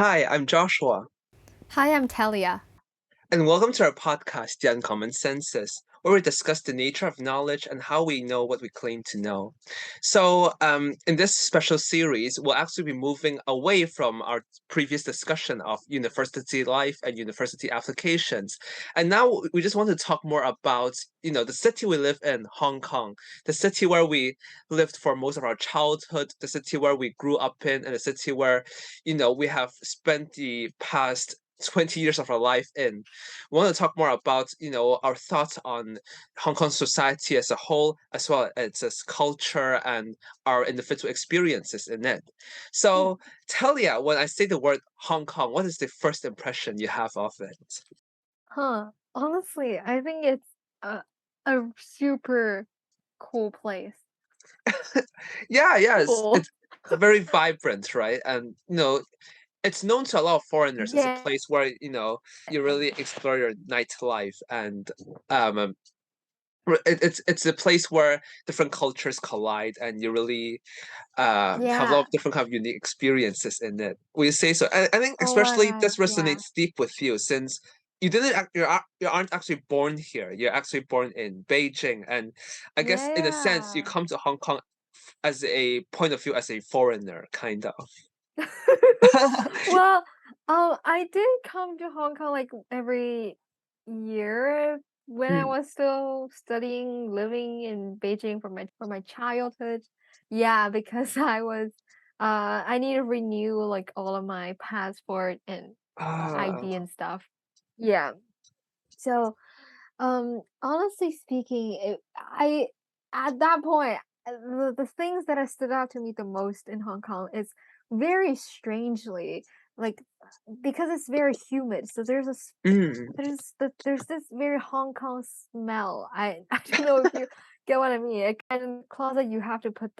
Hi, I'm Joshua, Hi, I'm Talia. and welcome to our podcast, The Uncommon Senses, where we discuss the nature of knowledge and how we know what we claim to know. In this special series, we'll actually be moving away from our previous discussion of university life and university applications. And now we just want to talk more about, the city we live in, Hong Kong, the city where we lived for most of our childhood, the city where we grew up in, and the city where, we have spent the past 20 years of our life in. We want to talk more about, our thoughts on Hong Kong society as a whole, as well as its culture and our individual experiences in it. So, Talia, when I say the word Hong Kong, what is the first impression you have of it? Honestly, I think it's a super cool place. Yeah, yeah, Cool. it's very vibrant, right? And it's known to a lot of foreigners as a Yeah, place where you really explore your nightlife and um it's a place where different cultures collide and you really have a lot yeah. of different kind of unique experiences in it. Will you say so? I think Oh my especially God, this yeah. resonates deep with you since you didn't you aren't actually born here. You're actually born in Beijing, and I guess in a sense you Yeah. come to Hong Kong as a point of view as a foreigner, kind of. Well, I did come to Hong Kong like every year when I Mm. was still studying, living in Beijing for my childhood. Yeah, because I need to renew like all of my passport and ID Ah, and stuff. Yeah. So, honestly speaking, I at that point, the things that have stood out to me the most in Hong Kong is very strangely like because it's very humid. So mm. there's this very Hong Kong smell. I don't know if you get what I mean. Like, and closet you have to put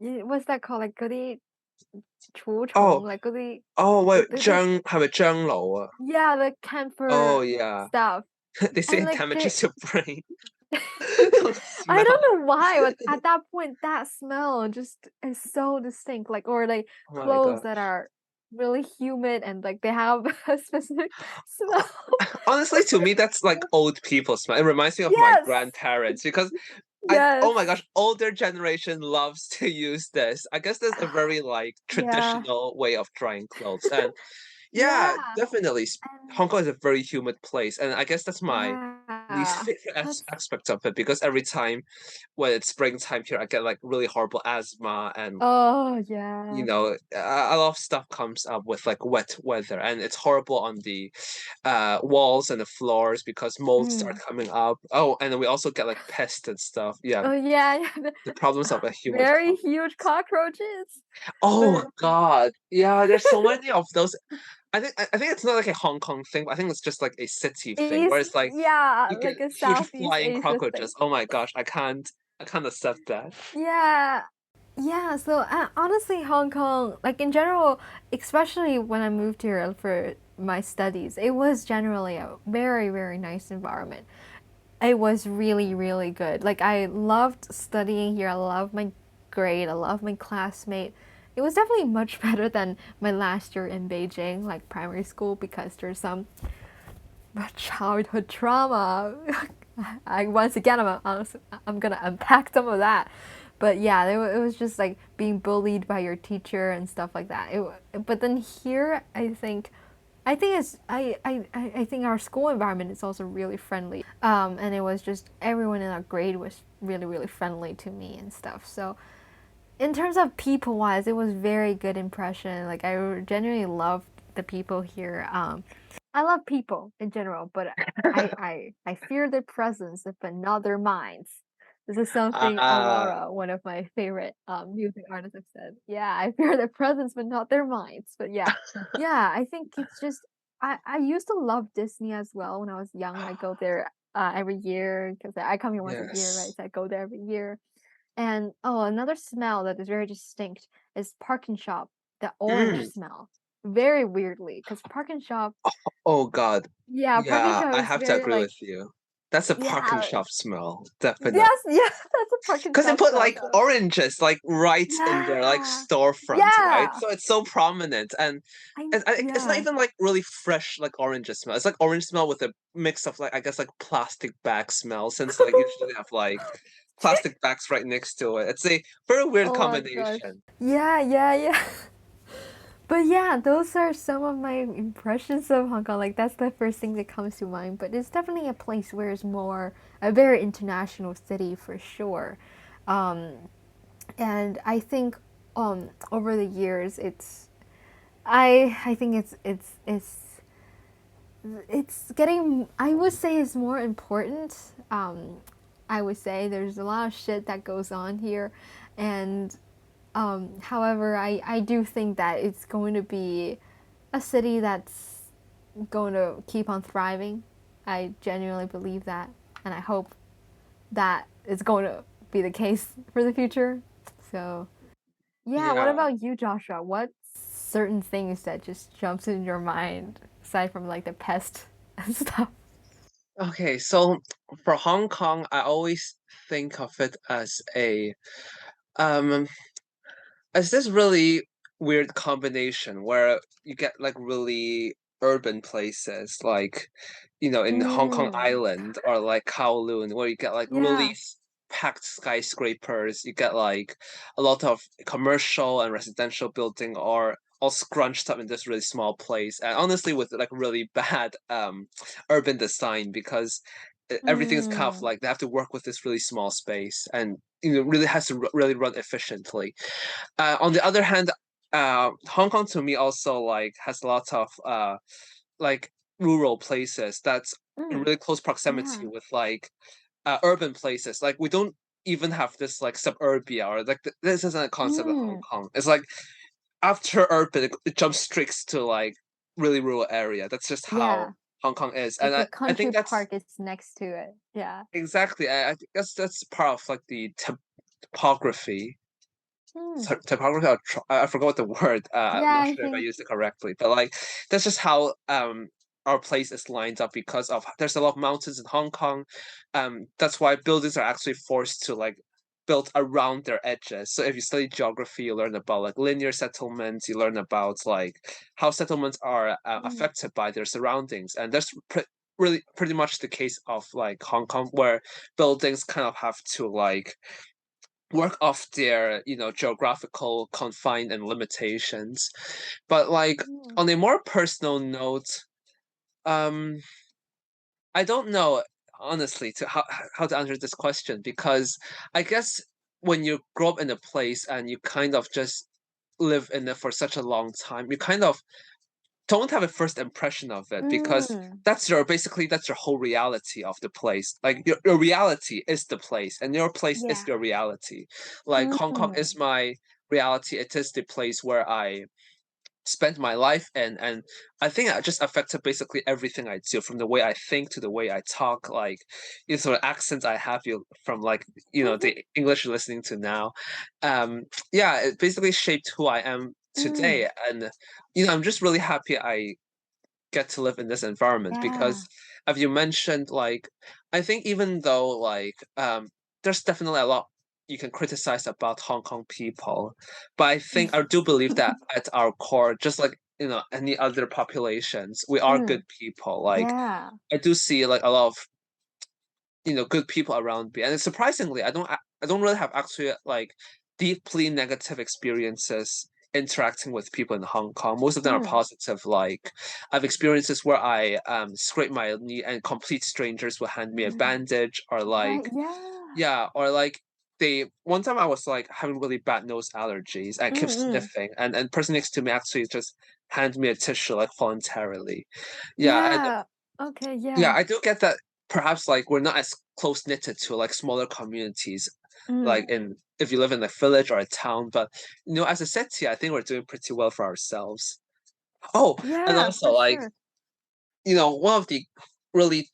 what's that called? Like goody 除虫, Oh, like goody oh, the, wait, the, the 係咪樟樓啊? yeah, the Oh camphor yeah. stuff. They say And it like they damages your brain. Don't I don't smell. know why, but at that point, that smell just is so distinct. Like, or like Oh my clothes that gosh. are really humid and like they have a specific smell. Honestly, to me, that's like old people smell. It reminds me of my Yes, grandparents because oh my yes, gosh, older generation loves to use this. I guess there's a very like yeah, traditional way of drying clothes. And yeah, yeah, definitely. and Hong Kong is a very humid place, and I guess that's my least yeah. favorite That's aspect of it because every time when it's springtime here, I get like really horrible asthma and oh yeah. a lot of stuff comes up with like wet weather, and it's horrible on the walls and the floors because molds start Mm. coming up. Oh, and then we also get like pests and stuff. Yeah, Oh yeah, yeah. the problems of a humid Very climate. huge cockroaches. Oh But God, yeah, there's so many of those. I think it's not like a Hong Kong thing, but I think it's just like a city thing where East, it's like yeah, you get like a huge Southeast flying Asia thing. cockroaches. Oh my gosh, I can't accept that. Yeah. Yeah, so honestly, Hong Kong, like in general, especially when I moved here for my studies, it was generally a very, very nice environment. It was really, really good. Like I loved studying here. I loved my grade. I loved my classmate. It was definitely much better than my last year in Beijing, like primary school, because there's some childhood trauma. I once again, I'm gonna unpack some of that. But yeah, it was just like being bullied by your teacher and stuff like that. But then here, I think I think our school environment is also really friendly. And it was just everyone in our grade was really, really friendly to me and stuff. So in terms of people wise, it was very good impression. Like I genuinely loved the people here. I love people in general, but I fear their presence but not their minds. This is something Ah, Aurora, one of my favorite music artists, have said. Yeah, I fear their presence but not their minds. But yeah, yeah, I think it's just I used to love Disney as well when I was young. I go there every year because I come here once a year, right? yes. So I go there every year. And oh, another smell that is very distinct is Park and Shop, the orange Mm. smell. Very weirdly, because Park and Shop, Oh God. yeah, Park and Yeah, Shop I is have to very agree like with you. That's a parking Yeah. shop smell, definitely. Yes, yeah, that's a parking Because they shop put smell like though. oranges like right in their like Yeah. storefront, right? Yeah. So it's so prominent, and it's not Yeah. even like really fresh like orange smell. It's like orange smell with a mix of like I guess like plastic bag smell, since like usually have like plastic bags right next to it. It's a very weird Oh my gosh. combination. Yeah, yeah, yeah. But yeah, those are some of my impressions of Hong Kong. Like that's the first thing that comes to mind. But it's definitely a place where it's more a very international city for sure. Um, and I think over the years, I think it's getting. I would say it's more important. I would say there's a lot of shit that goes on here, and however, I do think that it's going to be a city that's going to keep on thriving. I genuinely believe that, and I hope that it's going to be the case for the future. So, yeah, what Yeah. about you, Joshua? What certain things that just jumps in your mind aside from like the pest and stuff? Okay, so for Hong Kong, I always think of it um as this really weird combination where you get like really urban places like in Hong Kong Mm, Island or like Kowloon where you get like really yeah. packed skyscrapers, you get like a lot of commercial and residential building or all scrunched up in this really small place, and honestly with like really bad urban design because everything is kind of Mm, like they have to work with this really small space, and really has to really run efficiently. On the other hand, Hong Kong to me also like has a lot of like rural places that's in mm, really close proximity yeah. with like urban places. Like we don't even have this like suburbia or like this isn't a concept of Hong Mm, Kong. It's like after urban, it jumps straight to like really rural area. That's just how yeah. Hong Kong is, and Like the I country think that's park is next to it. Yeah. exactly. I think that's part of like the topography Mm. typography. I forgot what the word. I'm Yeah, not I sure if I think. used it correctly, but like that's just how our place is lined up because of there's a lot of mountains in Hong Kong. That's why buildings are actually forced to like built around their edges. So if you study geography, you learn about like linear settlements. You learn about like how settlements are Mm, affected by their surroundings, and that's really pretty much the case of like Hong Kong, where buildings kind of have to like work off their geographical confine and limitations. But like mm, on a more personal note, um I don't know honestly to how to answer this question, because I guess when you grow up in a place and you kind of just live in it for such a long time, you kind of don't have a first impression of it, because mm. that's your whole reality of the place. Like your reality is the place and your place is Yeah. your reality. Like Hong Kong is Mm. my reality. It is the place where I spent my life in, and I think I just affected basically everything I do, from the way I think to the way I talk, like sort of accents I have, from like the English you're listening to now. Yeah, it basically shaped who I am Mm. today, and I'm just really happy I get to live in this environment, Yeah. because as you mentioned, like I think even though like there's definitely a lot you can criticize about Hong Kong people, but I do believe that at our core, just like any other populations, we are good Mm. people. Like Yeah. I do see like a lot of good people around me, and surprisingly, I don't really have actually like deeply negative experiences interacting with people in Hong Kong. Most of them are Mm. positive. Like I've experiences where I scrape my knee and complete strangers will hand me a bandage, or Right. like Yeah. yeah, or like they one time I was like having really bad nose allergies. I kept Mm. sniffing, and person next to me actually just handed me a tissue like voluntarily. Yeah, and Yeah. Okay. yeah, Yeah. I do get that perhaps like we're not as close knitted to like smaller communities, like Mm. in if you live in a village or a town, but as a city, I think we're doing pretty well for ourselves. Oh, and Yeah. also For like, sure. one of the really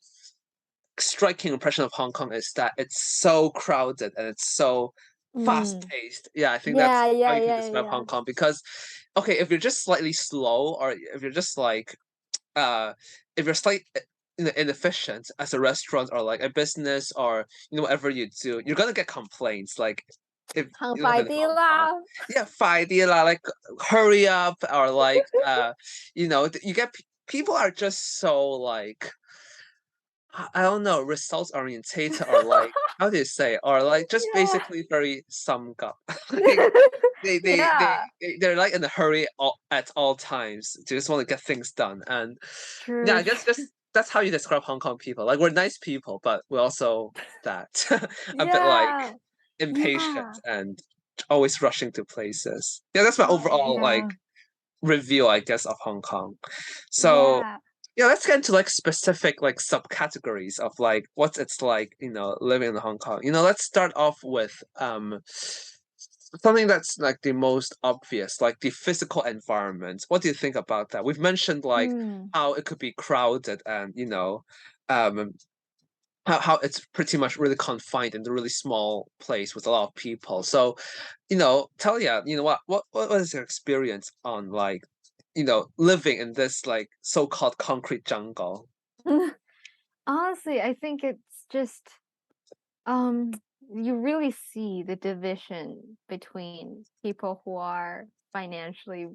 striking impression of Hong Kong is that it's so crowded and it's so fast Mm. paced. Yeah, I think that's Yeah. how Yeah. you can Yeah. describe Yeah. Hong Kong, because okay, if you're just slightly slow, or if you're just like uh if you're slight inefficient as a restaurant or like a business or whatever you do, you're gonna get complaints like if Hang you live by in Hong Kong. lah. Yeah, 快啲 啦, like hurry up or like you get people are just so like I don't know, results orientated or like how do you say or like just Yeah. basically very summed up. Like Yeah. they're like in a hurry at all times. They just want to get things done. And yeah, True. I guess just that's how you describe Hong Kong people. Like we're nice people, but we're also that a bit like Yeah. impatient Yeah. and always rushing to places. Yeah, that's my overall like Yeah. review, I guess, of Hong Kong. So Yeah. yeah, let's get into like specific like subcategories of like what it's like, living in Hong Kong. Let's start off with something that's like the most obvious, like the physical environment. What do you think about that? We've mentioned like Mm. how it could be crowded and um how it's pretty much really confined in a really small place with a lot of people. So, Talia, what is your experience on like, living in this like so-called concrete jungle? Honestly, I think it's just um you really see the division between people who are financially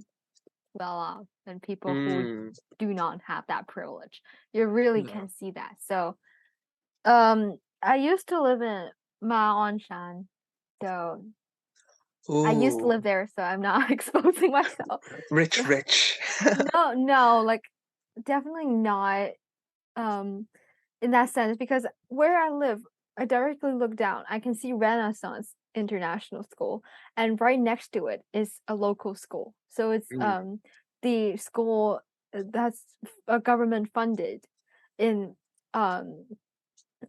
well off and people who Mm. do not have that privilege. You really Yeah. can see that. So, I used to live in Shan, so I used to Ooh, live there, so I'm not exposing myself. rich, rich. No, no, like definitely not um in that sense because where I live, I directly look down. I can see Renaissance International School, and right next to it is a local school. So it's Mm, the school that's government funded in um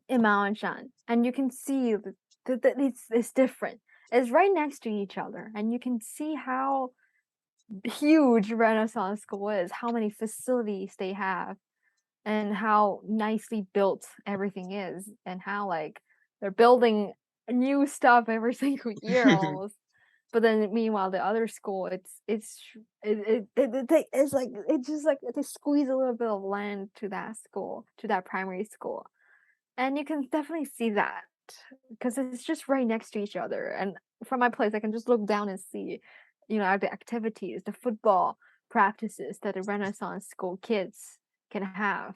Shan, and you can see that it's different. It's right next to each other, and you can see how huge Renaissance School is, how many facilities they have, and how nicely built everything is, and how like they're building new stuff every single year almost. But then meanwhile, the other school, it's like it's just like they squeeze a little bit of land to that school, to that primary school, and you can definitely see that because it's just right next to each other. And from my place, I can just look down and see, the activities, the football practices that the Renaissance school kids can have.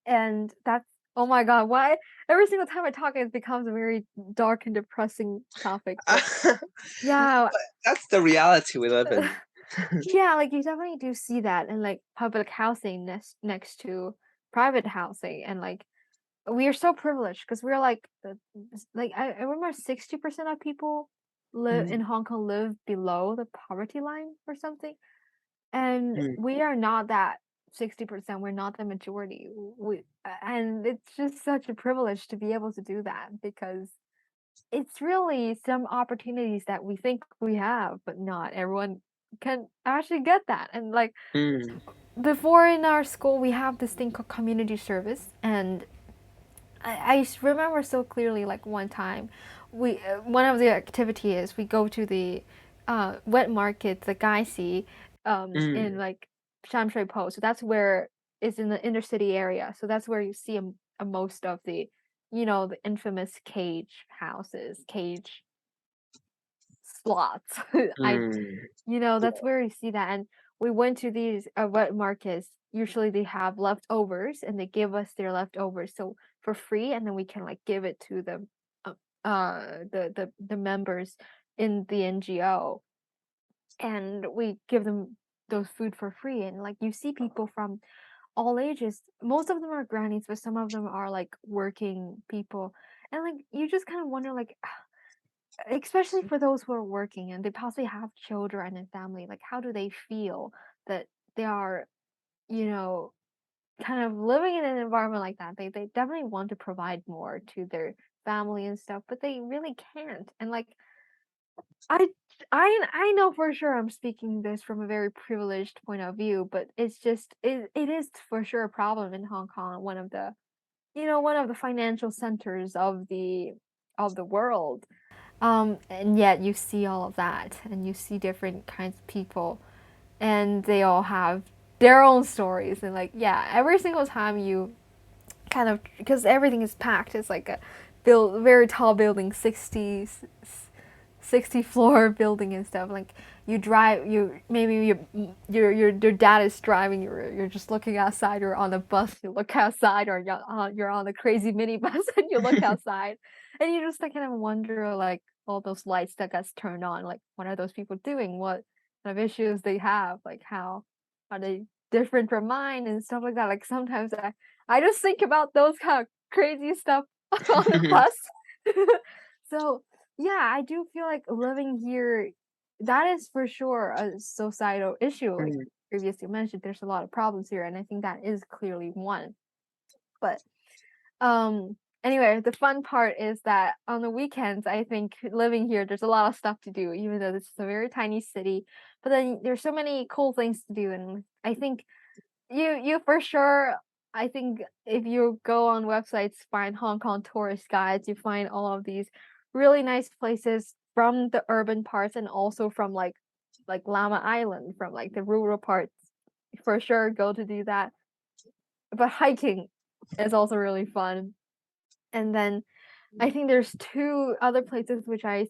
And that's oh my god, why every single time I talk it becomes a very dark and depressing topic. But yeah, that's the reality we live in. yeah, like you definitely do see that in like public housing next to private housing, and like we are so privileged because we're like I remember 60% of people live in Mm, Hong Kong live below the poverty line or something. And mm, we are not that 60%. We're not the majority. And it's just such a privilege to be able to do that because it's really some opportunities that we think we have, but not everyone can actually get that. And like mm, before in our school, we have this thing called community service, and I remember so clearly like one time we one of the activities we go to the wet market, the Gaisi, in mm, like Shamshui Po. So that's where it's in the inner city area. So that's where you see most of the, the infamous cage houses, cage slots. I mm. that's where you see that. And we went to these wet markets. Usually they have leftovers and they give us their leftovers so for free, and then we can like give it to uh, the members in the NGO, and we give them those food for free. And like you see people from all ages. Most of them are grannies, but some of them are like working people. And like you just kind of wonder like especially for those who are working and they possibly have children and family, like how do they feel that they are, you know, kind of living in an environment like that? They definitely want to provide more to their family and stuff, but they really can't. And like I I know for sure I'm speaking this from a very privileged point of view, but it's just it is for sure a problem in Hong Kong, one of the one of the financial centers of the world. And yet you see all of that, and you see different kinds of people, and they all have their own stories. And like, yeah, every single time you kind of, because everything is packed, it's like a very tall building, 60 floor building and stuff. Like you drive, you maybe your dad is driving, you're just looking outside, or on a bus, you look outside, or you're on a crazy minibus and you look outside, and you just like, kind of wonder, like, all those lights that gets turned on, like what are those people doing, what kind of issues they have, like how are they different from mine and stuff like that. Like sometimes I just think about those kind of crazy stuff on the bus. So yeah, I do feel like living here, that is for sure a societal issue. Like Mm, previously mentioned, there's a lot of problems here, and I think that is clearly one. But um anyway, the fun part is that on the weekends, I think living here, there's a lot of stuff to do, even though this is a very tiny city. But then there's so many cool things to do, and I think you for sure, I think if you go on websites, find Hong Kong tourist guides, you find all of these really nice places from the urban parts, and also from like Lama Island, from like the rural parts. For sure, go to do that. But hiking is also really fun. And then I think there's two other places which I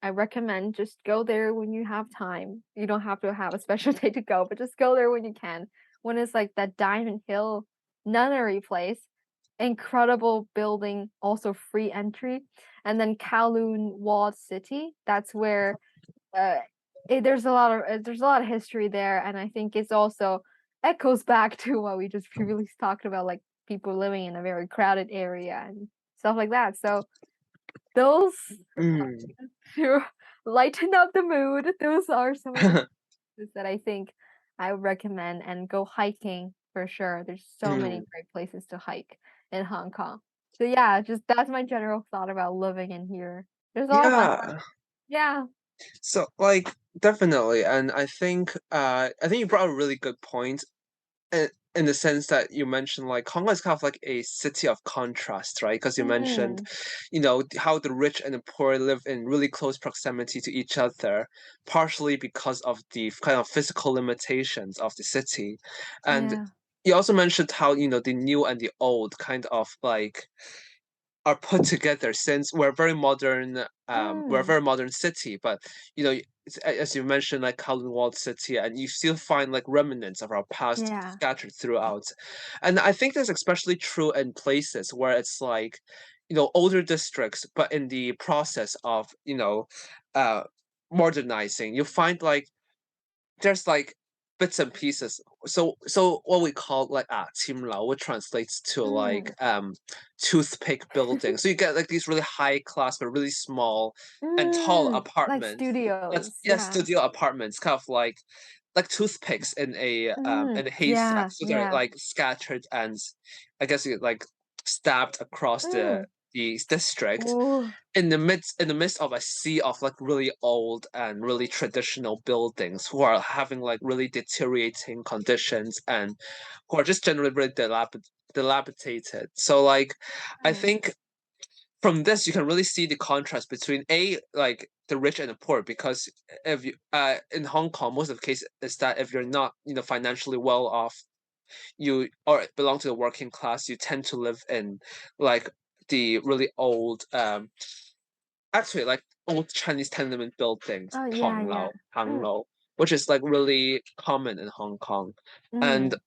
recommend. Just go there when you have time. You don't have to have a special day to go, but just go there when you can. One is like that Diamond Hill nunnery place, incredible building, also free entry. And then Kowloon Walled City. That's where uh, there's a lot of history there, and I think it's also echoes back to what we just previously talked about, like people living in a very crowded area and stuff like that. So those mm. to lighten up the mood, those are some of the places that I think I would recommend, and go hiking for sure. There's so many Mm. great places to hike in Hong Kong. So yeah, just that's my general thought about living in here. There's a lot of fun. Yeah. Yeah. So like definitely, and I think you brought a really good point in the sense that you mentioned like Hong Kong is kind of like a city of contrast, right? Because you mentioned, Mm, how the rich and the poor live in really close proximity to each other, partially because of the kind of physical limitations of the city. And yeah. you also mentioned how, the new and the old kind of like are put together since we're a Mm, very modern city, but you know as you mentioned, like Kowloon Walled City, and you still find like remnants of our past yeah. scattered throughout. And I think that's especially true in places where it's like, older districts, but in the process of, uh modernizing, you find like there's like bits and pieces. So what we call like Tim Lao, which translates to like Mm. toothpick building. So you get like these really high class but really small and tall Like apartments. That's, studios, yeah, yeah. studio apartments, kind of like toothpicks in a haystack. Yeah, So they're yeah. like scattered and I guess like stabbed across Mm. the district Ooh, in the midst of a sea of like really old and really traditional buildings who are having like really deteriorating conditions and who are just generally really dilapidated. So like I mm, think from this you can really see the contrast between like the rich and the poor, because if you in Hong Kong, most of the case is that if you're not, financially well off, you or belong to the working class, you tend to live in like the really old actually like old Chinese tenement buildings, oh, yeah, yeah. Tonglao, Mm, Hanglou, which is like really common in Hong Kong. And mm,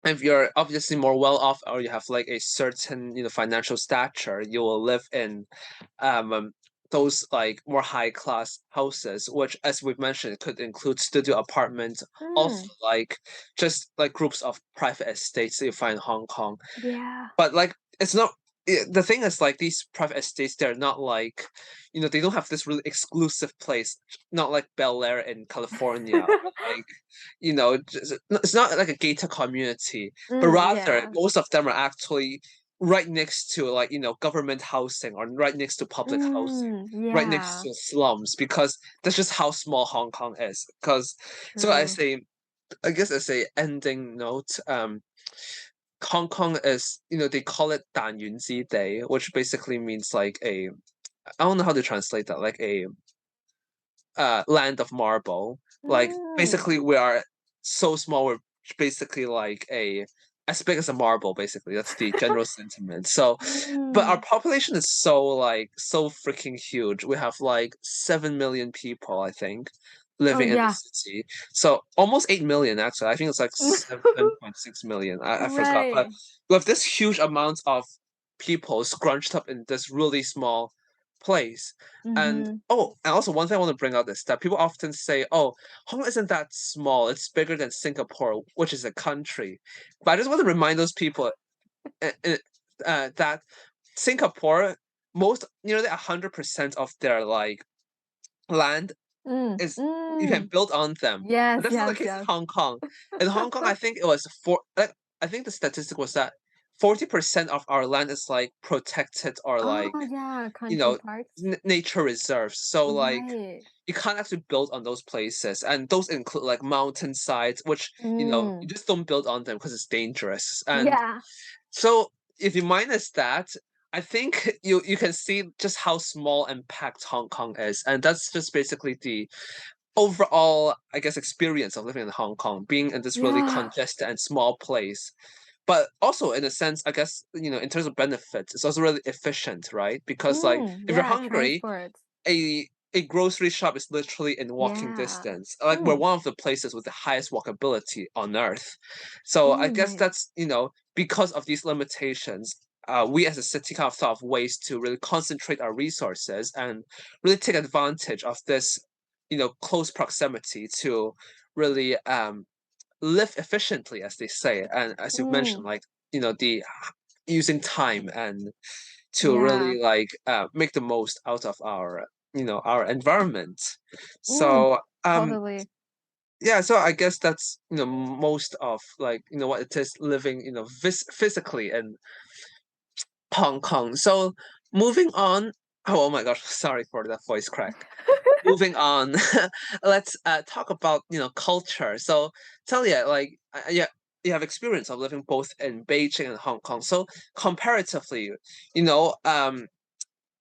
if you're obviously more well off, or you have like a certain, financial stature, you will live in um those like more high class houses, which, as we've mentioned, could include studio apartments, also mm. like just like groups of private estates that you find in Hong Kong. Yeah. But like it's not the thing is like these private estates, they're not like, they don't have this really exclusive place, not like Bel Air in California, or like, it's not like a gated community, but rather Yeah. most of them are actually right next to like, government housing, or right next to public housing, right next Yeah. to slums, because that's just how small Hong Kong is. Because so True. I guess as a ending note, Hong Kong is, they call it 弹丸之 Day, which basically means like I don't know how to translate that, like a land of marble. Like Mm. basically we are so small, we're basically like a as big as a marble, basically. That's the general sentiment. So, but our Mm. population is so freaking huge. We have like 7 million people, I think, Oh living in the yeah. city. So almost 8 million actually. I think it's like 7.6 million. I forgot. But Right. we have this huge amount of people scrunched up in this really small place. And Mm-hmm. oh, and also one thing I want to bring out is that people often say, "Oh, Hong Kong isn't that small. It's bigger than Singapore, which is a country." But I just want to remind those people that Singapore, most nearly 100% of their like land Mm. is you can Mm. build on them. But Yes, that's not the yes, case in yes. Hong Kong. In Hong Kong, I think it was I think the statistic was that 40% of our land is like protected or like Oh yeah, you country know parks. nature reserves. So like Right. you can't actually build on those places, and those include like mountain sides, which you Mm. just don't build on them because it's dangerous. And Yeah. so if you minus that, I think you can see just how small and packed Hong Kong is, and that's just basically the overall, I guess, experience of living in Hong Kong, being in this really Yeah. congested and small place. But also, in a sense, I guess, in terms of benefits, it's also really efficient, right? Because, like, Mm. if you're Yeah, hungry, transport. a grocery shop is literally in walking Yeah. distance. Like, we're Mm. one of the places with the highest walkability on Earth. So I Mm, guess nice. that's, because of these limitations, we as a city kind of thought of ways to really concentrate our resources and really take advantage of this, close proximity to really live efficiently, as they say. And as you've mentioned, Mm. like, the using time and to Yeah. really like make the most out of our environment. Mm. So Totally. yeah, so I guess that's most of like what it is living physically in Hong Kong. So moving on. Oh my gosh, sorry for that voice crack. Moving on, let's talk about culture. So Talia, like yeah, you have experience of living both in Beijing and Hong Kong. So comparatively, you know,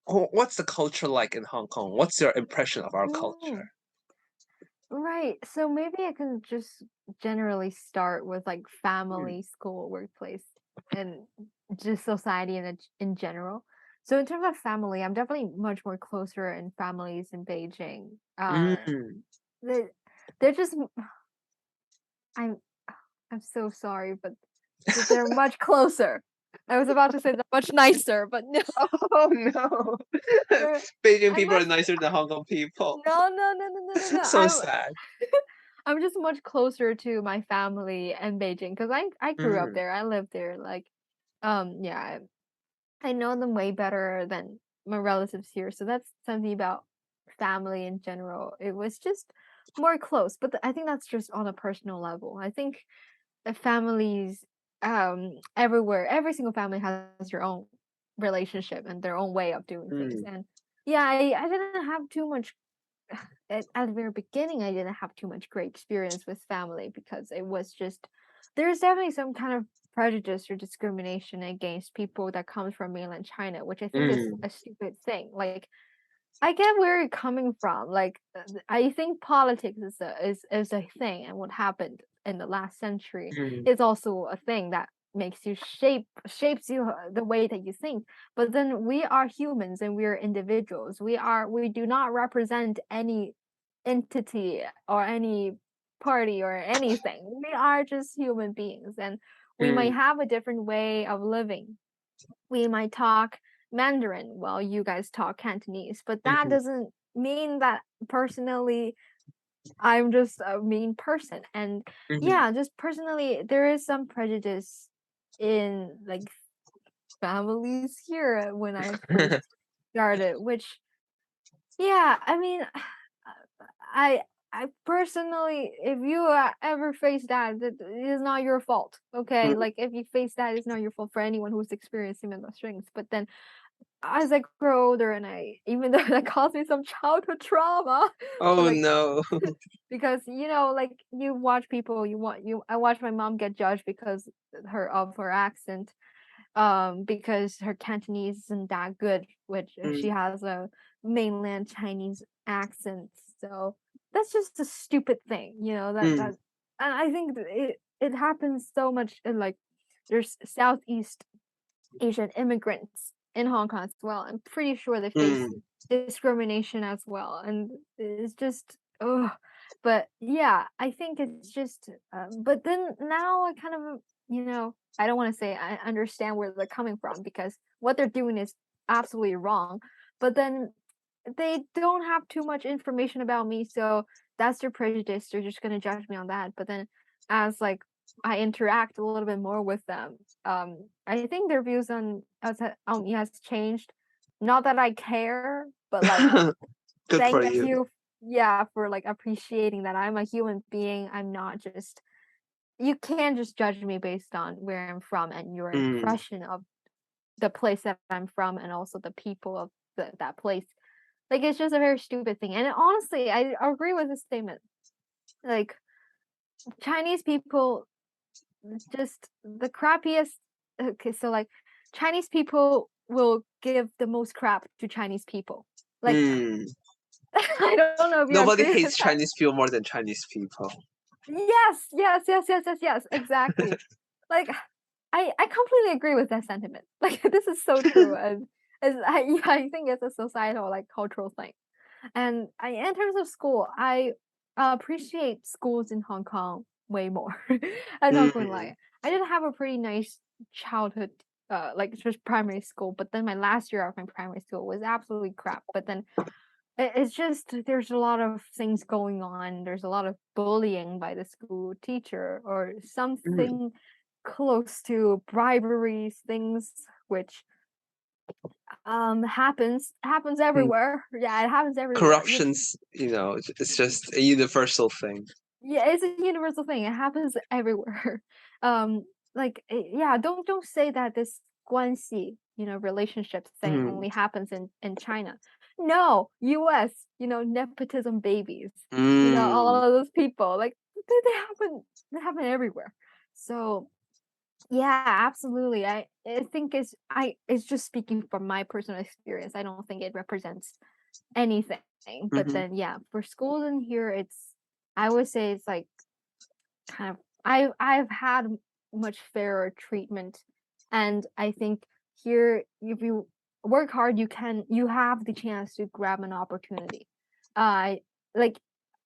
what's the culture like in Hong Kong? What's your impression of our culture? Mm. Right. So maybe I can just generally start with like Mm, family, school, workplace, and just society in general. So in terms of family, I'm definitely much more closer in families in Beijing. mm, They they're just I'm I'm so sorry, but they're much closer. I was about to say they're much nicer, but no, oh no, they're Beijing I'm people are much nicer than Hong Kong people. no no no no no no no. So sad. I'm just much closer to my family and Beijing because I grew up Mm, there. I lived there. Like, yeah, I know them way better than my relatives here. So that's something about family in general. It was just more close, but I think that's just on a personal level. I think the families, everywhere, every single family has their own relationship and their own way of doing things. mm, And yeah, I didn't have too much at the very beginning, I didn't have too much great experience with family because it was just there's definitely some kind of prejudice or discrimination against people that comes from mainland China, which I think is mm, a stupid thing. Like I get where you're coming from. Like I think politics is a thing, and what happened in the last century mm, is also a thing that makes you shapes you the way that you think. But then we are humans and we are individuals. We do not represent any entity or any party or anything. We are just human beings, and we might mm, have a different way of living. We might talk Mandarin while you guys talk Cantonese, but that mhm, doesn't mean that personally I'm just a mean person. And mhm. yeah, just personally, there is some prejudice in like families here when I first started, which yeah, I mean, I I personally, if you ever face that, that is not your fault. Okay, Mm. like if you face that, it's not your fault for anyone who's experiencing those things. But then as I grow older and even though that caused me some childhood trauma, but Oh like no. because like you watch people, I watch my mom get judged because her accent, because her Cantonese isn't that good, which she Mm, has a mainland Chinese accent. So that's just a stupid thing, that mm, and I think it happens so much in like there's Southeast Asian immigrants in Hong Kong as well. I'm pretty sure they face Mm. discrimination as well, and it's just oh. But yeah, I think it's just. But then now I kind of I don't want to say I understand where they're coming from because what they're doing is absolutely wrong. But then they don't have too much information about me, so that's their prejudice. They're just gonna judge me on that. But then as like I interact a little bit more with them, I think their views on me has changed. Not that I care, but like Good for thank you. you, yeah, for like appreciating that I'm a human being. I'm not just you can't just judge me based on where I'm from and your Mm. impression of the place that I'm from and also the people of that place. Like it's just a very stupid thing. And honestly, I agree with this statement. Like Chinese people just the crappiest. Okay, so like Chinese people will give the most crap to Chinese people. Like Mm. I don't know if you Nobody agree with hates that. Chinese people more than Chinese people. Yes, yes, yes, yes, yes, yes, exactly. Like I completely agree with that sentiment. Like this is so true, and yeah, I think it's a societal like cultural thing. And in terms of school, I appreciate schools in Hong Kong way more. I'm not going to Mm. lie. I did have a pretty nice childhood, like just primary school. But then my last year of my primary school was absolutely crap. But then it's just there's a lot of things going on. There's a lot of bullying by the school teacher or Mm. something close to briberies, things which happens Mm. everywhere. Yeah, it happens everywhere. Corruption's, it's just a universal thing. Yeah, it's a universal thing. It happens everywhere. Like yeah, don't say that this 关系, relationship thing Mm. only happens in China. No, US, nepotism babies, all Mm. of those people, like they happen everywhere. So yeah, absolutely. I think it's just speaking from my personal experience. I don't think it represents anything. But Mhm. then yeah, for schools in here, I would say it's like kind of I've had much fairer treatment, and I think here if you work hard, you have the chance to grab an opportunity. Like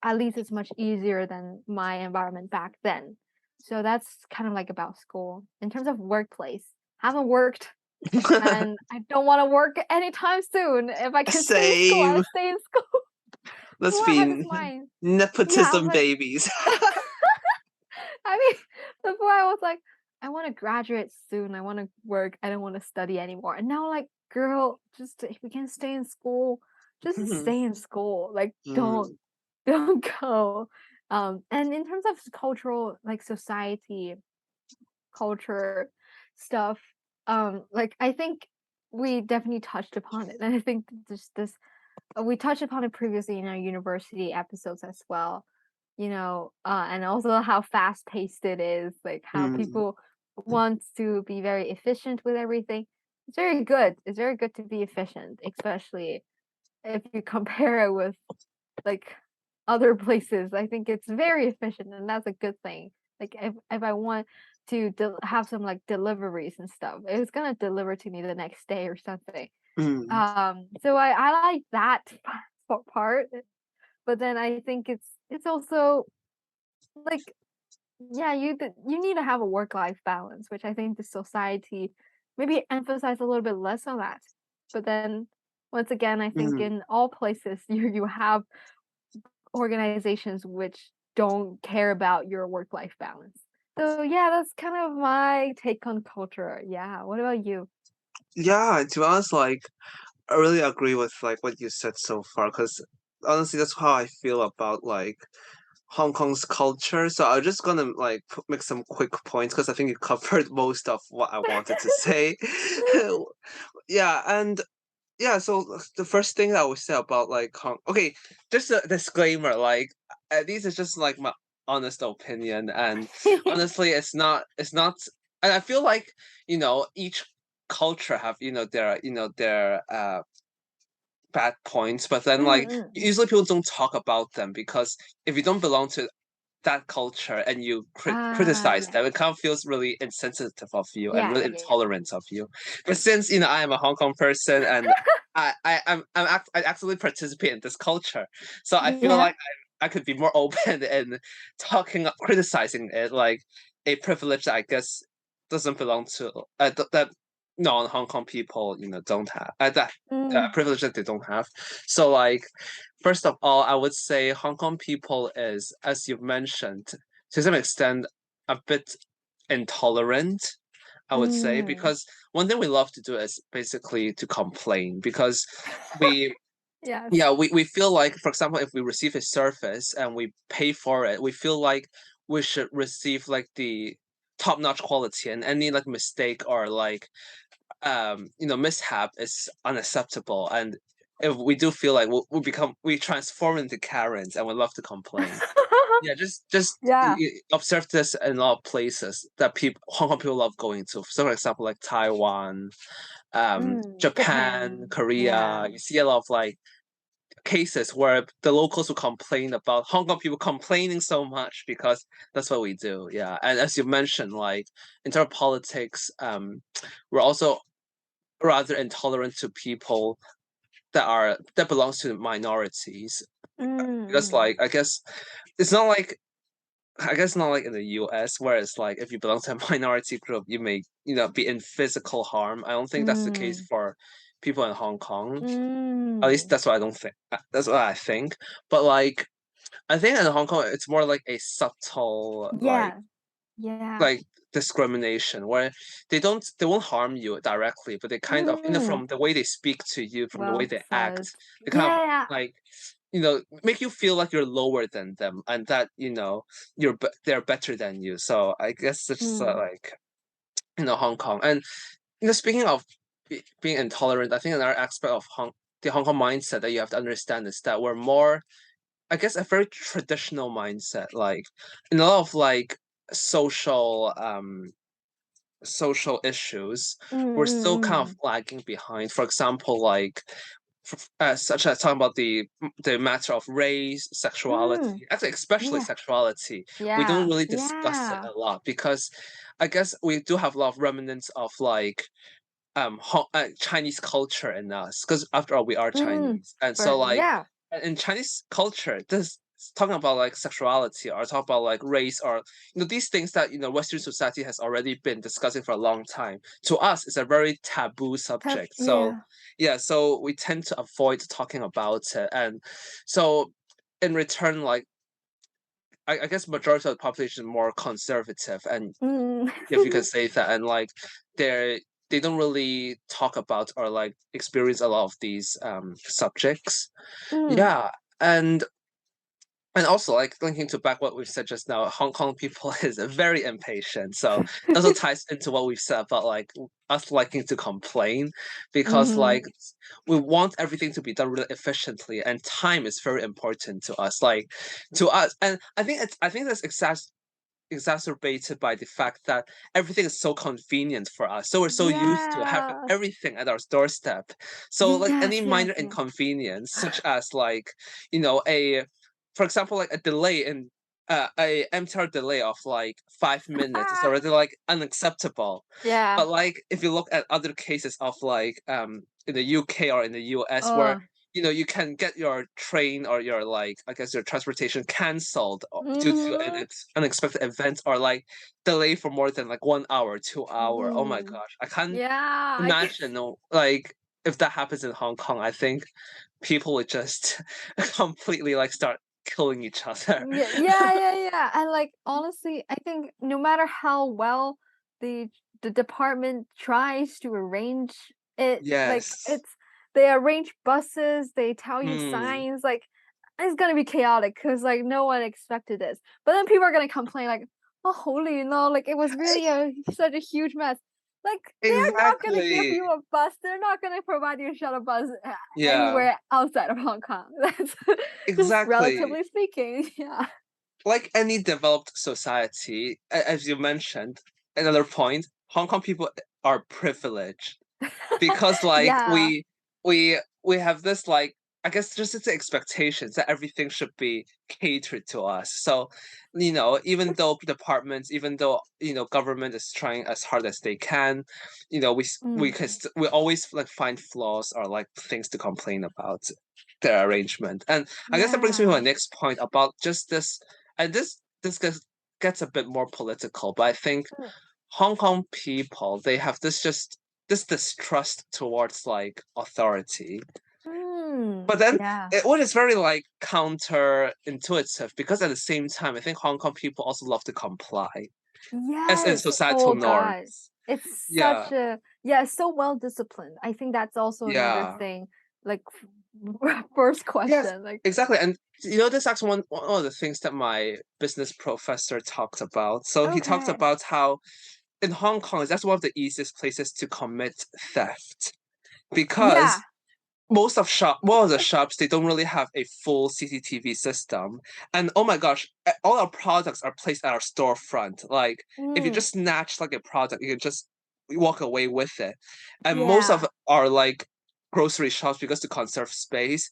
at least it's much easier than my environment back then. So that's kind of like about school. In terms of workplace, haven't worked and I don't want to work anytime soon. If I can stay in school, I'll Same. stay in school. Let's More of it's be mine. Yeah, nepotism but babies. I mean, before I was like, I want to graduate soon. I want to work. I don't want to study anymore. And now, like, girl, just if we can stay in school, just Mhm. stay in school. Like, don't Mm. don't go. And in terms of cultural, like society, culture stuff, like I think we definitely touched upon it. And I think this we touched upon it previously in our university episodes as well, and also how fast paced it is, like how Mm. people want to be very efficient with everything. It's very good. It's very good to be efficient, especially if you compare it with like other places. I think it's very efficient, and that's a good thing. Like if I want to have some like deliveries and stuff, it's gonna deliver to me the next day or something. Mm. So I like that part, but then I think it's also like yeah, you need to have a work life balance, which I think the society maybe emphasize a little bit less on that. But then once again, I think Mm. in all places you have organizations which don't care about your work life balance. So yeah, that's kind of my take on culture. Yeah, what about you? Yeah, to be honest, like I really agree with like what you said so far, because honestly, that's how I feel about like Hong Kong's culture. So I'm just gonna like make some quick points because I think you covered most of what I wanted to say. Yeah, and yeah, so the first thing I would say about like okay, just a disclaimer, like this is just like my honest opinion, and honestly, it's not, and I feel like each culture have their bad points, but then like Mm-mm. usually people don't talk about them because if you don't belong to that culture and you criticize Yeah. them, it kind of feels really insensitive of you and Yeah, really yeah, yeah. intolerant of you. But since I am a Hong Kong person and I actively participate in this culture, so I feel Yeah. like I could be more open in criticizing it, like a privilege that I guess doesn't belong to that non-Hong Kong people, don't have that Mm, privilege that they don't have. So like, first of all, I would say Hong Kong people is, as you've mentioned, to some extent, a bit intolerant. I would say mm. because one thing we love to do is basically to complain because we Yes. yeah, we feel like, for example, if we receive a service and we pay for it, we feel like we should receive like the top-notch quality, and any like mistake or like mishap is unacceptable. And if we do feel like we transform into Karens and we love to complain. Yeah, just Yeah. observe this in a lot of places that people Hong Kong people love going to. So, for example, like Taiwan, Japan, Japan. Korea. Yeah. You see a lot of like cases where the locals will complain about Hong Kong people complaining so much because that's what we do. Yeah, and as you mentioned, like in terms of politics, we're also rather intolerant to people that belongs to minorities because Mm, like it's not like I guess not like in the US where it's like if you belong to a minority group you may be in physical harm. I don't think that's the case mm, for people in Hong Kong. At least mm. that's what I don't think. That's what I think. But like I think in Hong Kong it's more like a subtle Yeah. Yeah. like discrimination where they won't harm you directly, but they kind of Mm. from the way they speak to you, from the way Well they said. act, they kind of Yeah. like make you feel like you're lower than them and that they're better than you. So I guess it's Mm, like Hong Kong. And speaking of being intolerant, I think another aspect of the Hong Kong mindset that you have to understand is that we're more, I guess, a very traditional mindset. Like in a lot of like social social issues, mm, we're still kind of mm, lagging behind. For example, like such as talking about the matter of race, mm. Mm. sexuality, actually especially Yeah. sexuality, we don't Yeah. really discuss it Yeah. a lot because I guess we do have a lot of remnants of like Chinese culture in us because after all we are Mm. Chinese, and so For like yeah. in Chinese culture, this talking about like sexuality or talk about like race or these things that Western society has already been discussing for a long time. To us, it's a very taboo subject. So Yeah. yeah, so we tend to avoid talking about it, and so in return, like I guess majority of the population is more conservative, and Mm. if you can say that, and like they're they don't really talk about or like experience a lot of these subjects. Mm. Yeah, and also like linking to back what we've said just now, Hong Kong people is very impatient. So it also ties into what we've said about like us liking to complain because Mm-hmm. like we want everything to be done really efficiently and time is very important to us. Like to us, and I think that's exacerbated by the fact that everything is so convenient for us. So we're so used to having Yes. everything at our doorstep. So like any Yes, yes, minor yes. inconvenience, such as like, a for example, like a delay in a MTR delay of like 5 minutes is already like unacceptable. Yeah. But like if you look at other cases of like in the UK or in the US where Oh. you can get your train or your like I guess your transportation cancelled due to an Mm-hmm. unexpected event or like delay for more than like 1 hour, 2 hour. Oh my Mm. gosh, I can't Yeah, I imagine guess. no, like if that happens in Hong Kong. I think people would just completely like start killing each other. Yeah, yeah, yeah, yeah. And like honestly, I think no matter how well the the department tries to arrange it, like Yes. they arrange buses, they tell you Hmm. signs, like it's gonna be chaotic because like no one expected this. But then people are gonna complain like, oh holy no, like it was really such a huge mess. Like they're not gonna give Exactly. you a bus, they're not gonna provide you a shuttle bus Yeah. anywhere outside of Hong Kong. That's just Exactly. relatively speaking. Yeah. Like any developed society, as you mentioned, another point, Hong Kong people are privileged because like Yeah. we have this like I guess just it's the expectations that everything should be catered to us. So, even though departments, even though government is trying as hard as they can, Mm. we always like find flaws or like things to complain about the arrangement. And I guess that brings me to my Yeah. next point about just this, and this gets a bit more political, but I think Mm. Hong Kong people, they have this distrust towards like authority. But then Yeah. what is very like counterintuitive, because at the same time I think Hong Kong people also love to comply as in Yes. societal Oh God. norms. It's Yeah. such a yeah, it's so well disciplined. I think that's also another Yeah. thing. Like first Yes, question. Like exactly. And this actually one of the things that my business professor talked about. So he talked okay. about how in Hong Kong that's one of the easiest places to commit theft, Yeah. because most of the shops, they don't really have a full CCTV system. And oh my gosh, all our products are placed at our storefront. Like if you Mm. just snatch like a product, you can just walk away with it. And most of Yeah. our like grocery shops, because to conserve space,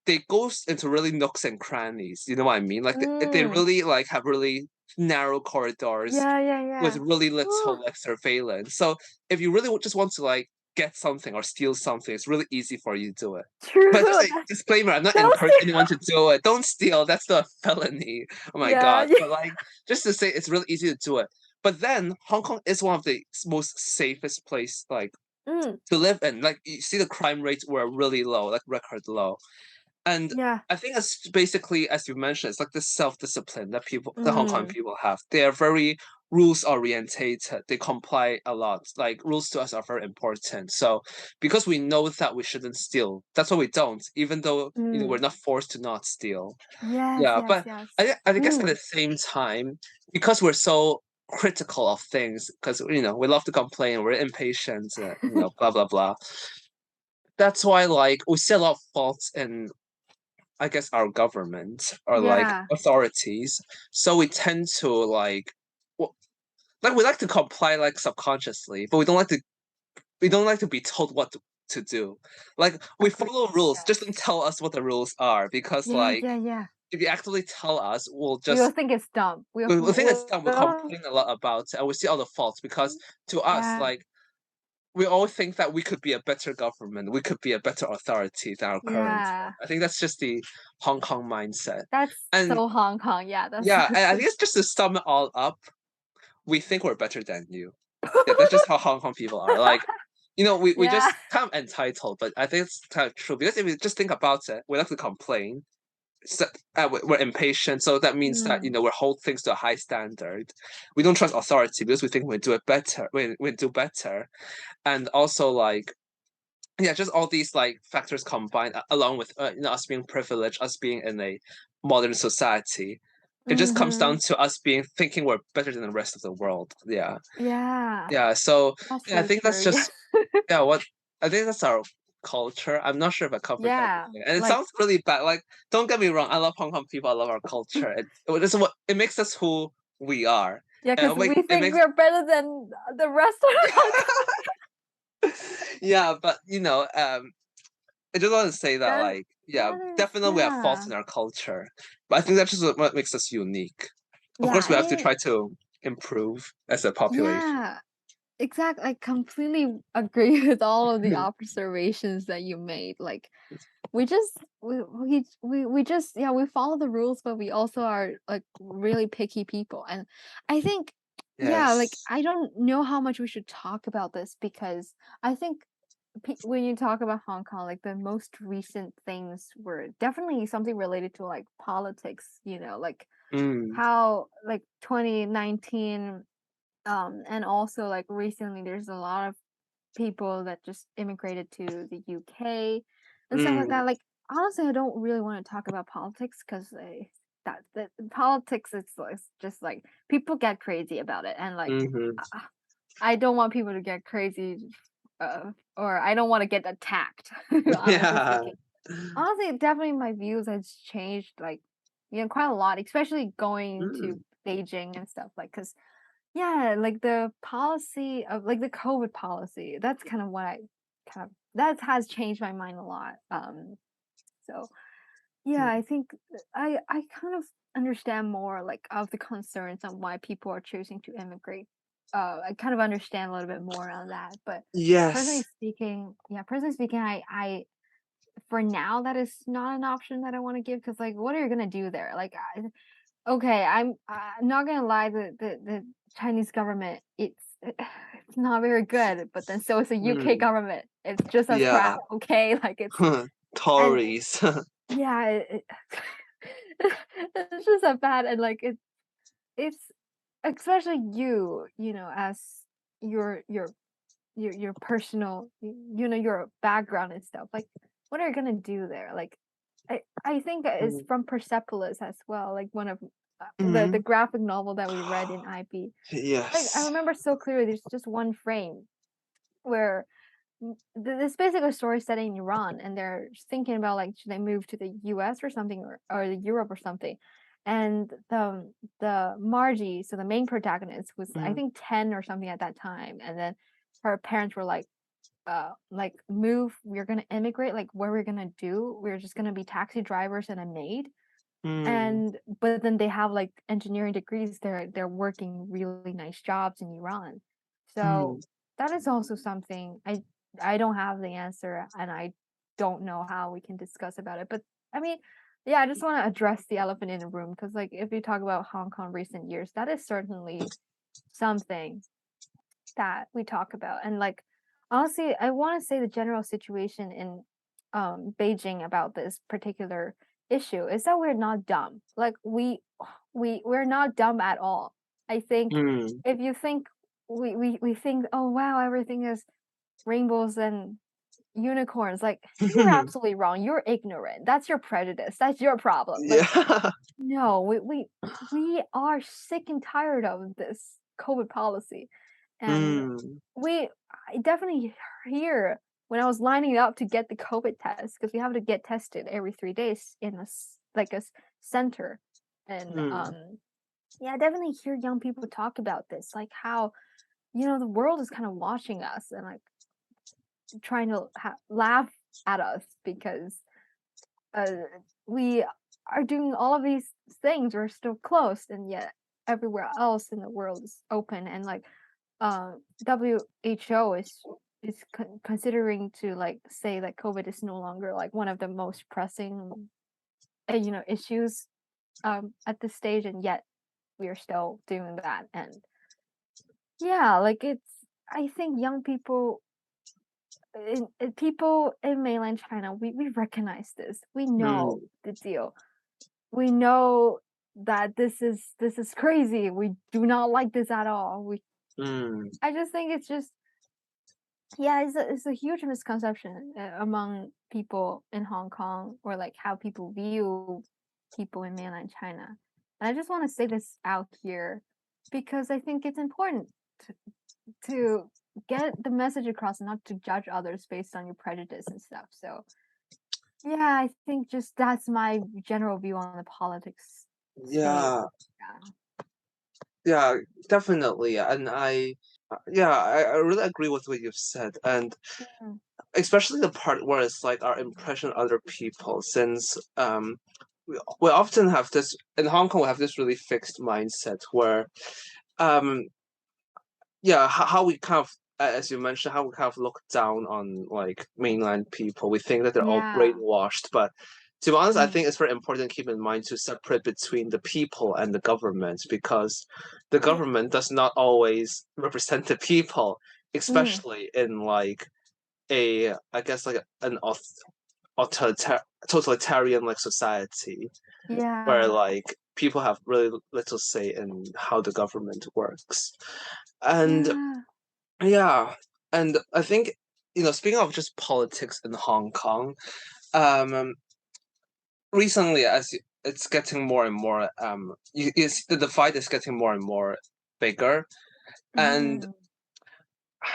they go into really nooks and crannies. You know what I mean? Like they Mm. really like have really narrow corridors Yeah, yeah, with yeah. really Ooh, little like surveillance. So if you really just want to like get something or steal something, it's really easy for you to do it. But just true. a disclaimer, I'm not Don't encouraging steal. anyone to do it. Don't steal. That's the felony. Oh my Yeah, God. yeah. But like just to say it's really easy to do it. But then Hong Kong is one of the most safest place like Mm. to live in. Like you see the crime rates were really low, like record low. And Yeah. I think it's basically, as you mentioned, it's like the self-discipline that the Hong Kong Mm. people have. They are very rules orientated. They comply a lot. Like rules to us are very important. So because we know that we shouldn't steal, that's why we don't, even though we're Mm. not forced to not steal. Yes, Yeah, yes, but yes. I guess at the Mm. same time, because we're so critical of things, because we love to complain, we're impatient, blah blah blah. That's why like we see a lot of faults in, I guess, our government or like Yeah. authorities. So we tend to well, like we like to comply like subconsciously, but we don't like to be told what to do. Like we Agree. follow rules, just don't Yes. tell us what the rules are, because Yeah, like yeah, yeah. if you actually tell us, We will think it's dumb. we'll think it's done. We'll complain a lot about it, and we see all the faults, because to us, yeah, like we all think that we could be a better government, we could be a better authority than our current one. yeah. I think that's just the Hong Kong mindset. That's And so Hong Kong. Yeah, that's so yeah, and I true. think it's just to sum it all up, we think we're better than you. Yeah, that's just how Hong Kong people are. Like, we yeah. just kind of entitled, but I think it's kind of true, because if you just think about it, we like to complain. So, we're impatient, so that means that Mm. we hold things to a high standard. We don't trust authority because we think we do it better. We do better, and also like yeah, just all these like factors combined, along with us being privileged, us being in a modern society, it just comes down Mhm. to us being thinking we're better than the rest of the world. Yeah, Yeah. yeah. So That's yeah, I so think that's true. Yeah. just yeah. What I think that's our culture. I'm not sure if I covered Yeah. everything, and it Like sounds really bad. Like, don't get me wrong, I love Hong Kong people. I love our culture. It's what it makes us who we are, yeah, and because we it think makes we're better than the rest of Hong Kong. yeah. But I just want to say that, That like, yeah, that is definitely we have faults yeah. in our culture, but I think that's just what makes us unique. Of Yeah, course, we I have to mean, try to improve as a population. yeah. Exactly. I completely agree with all of the observations that you made. Like we just we just yeah, we follow the rules, but we also are like really picky people. And I think yeah, like Yes. I don't know how much we should talk about this because I think when you talk about Hong Kong, like the most recent things were definitely something related to like politics, like Mm, how like 2019 and also like recently there's a lot of people that just immigrated to the UK and stuff like mm, that. Like honestly, I don't really want to talk about politics because that politics is like, just like people get crazy about it, and like mm-hmm. uh, I don't want people to get crazy, or I don't want to get attacked. Honestly Yeah. speaking, honestly, definitely my views has changed like quite a lot, especially going Mm, to Beijing and stuff like because yeah, like the policy of like the COVID policy, that's kind of what I kind of that has changed my mind a lot. So yeah, Mm. I think I kind of understand more like of the concerns on why people are choosing to immigrate. I kind of understand a little bit more on that, but personally Yes. speaking, yeah, personally speaking, I for now that is not an option that I want to give because like, what are you gonna do there? Like, okay, I'm not gonna lie, the Chinese government, it's not very good, but then so is the UK Mm. government. It's just as Yeah. crap, okay? Like it's and Tories. yeah, it's just that bad, and like it's especially you know, as your personal, you know, your background and stuff. Like, what are you gonna do there? Like, I think it's Mm. from Persepolis as well. Like one of the Mhm. graphic novel that we read in IB. Like I Yes. remember so clearly. There's just one frame where this basically a story set in Iran, and they're thinking about like should they move to the U.S. or something, or the Europe or something. And the Margie, so the main protagonist, was I Mm. think 10 or something at that time, and then her parents were like move, we're gonna immigrate, like what we're gonna do, we're just gonna be taxi drivers and a maid. Mm. And but then they have like engineering degrees, they're working really nice jobs in Iran. So Mm. that is also something I don't have the answer, and I don't know how we can discuss about it. But I mean, yeah, I just want to address the elephant in the room because like if you talk about Hong Kong recent years, that is certainly something that we talk about. And like honestly, I want to say the general situation in Beijing about this particular issue is that we're not dumb. Like we're not dumb at all. I think Mm. if you think we think, oh wow, everything is rainbows and unicorns, like you're absolutely wrong. You're ignorant. That's your prejudice. That's your problem. Like Yeah. no, we are sick and tired of this COVID policy. And Mm. I definitely hear when I was lining up to get the COVID test, because we have to get tested every 3 days in like center. And Mm. yeah, I definitely hear young people talk about this, like how, you know, the world is kind of watching us and like trying to laugh at us because uh, we are doing all of these things. We're still closed, and yet everywhere else in the world is open. And like, WHO is considering to like say that COVID is no longer like one of the most pressing, you know, issues at this stage, and yet we are still doing that. And yeah, like it's. I think young people people in mainland China, we recognize this. We know Mm. the deal. We know that this is crazy. We do not like this at all. We Mm. I just think it's just yeah, it's a huge misconception among people in Hong Kong, or like how people view people in mainland China. And I just want to say this out here because I think it's important to, to get the message across, not to judge others based on your prejudice and stuff. So yeah, I think just that's my general view on the politics state. Yeah. Yeah. Yeah, definitely. And I really agree with what you've said. And Mm, especially the part where it's like our impression of other people, since we often have this in Hong Kong, we have this really fixed mindset where um yeah, how we kind of, as you mentioned, how we kind of look down on like mainland people. We think that they're all yeah. brainwashed, but to be honest, I Mm, think it's very important to keep in mind to separate between the people and the government, because the yeah. government does not always represent the people, Mm, especially in like a, I guess, like an totalitarian like society where yeah. like people have really little say in how the government works. And Yeah. yeah, and I think, speaking of just politics in Hong Kong, um, recently it's getting more and more, the fight is getting more and more bigger, and Mm,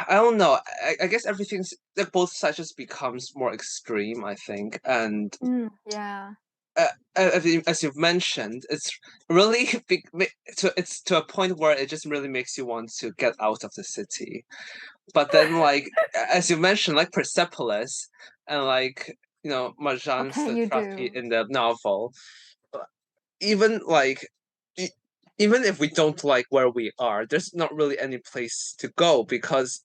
I don't know. I guess everything's like both sides just becomes more extreme, I think, and yeah. uh, as you've mentioned, it's really it's to a point where it just really makes you want to get out of the city. But then, like as you mentioned, like Persepolis and like Marjane What can you Satrapi do? in the novel, even like e- even if we don't like where we are, there's not really any place to go because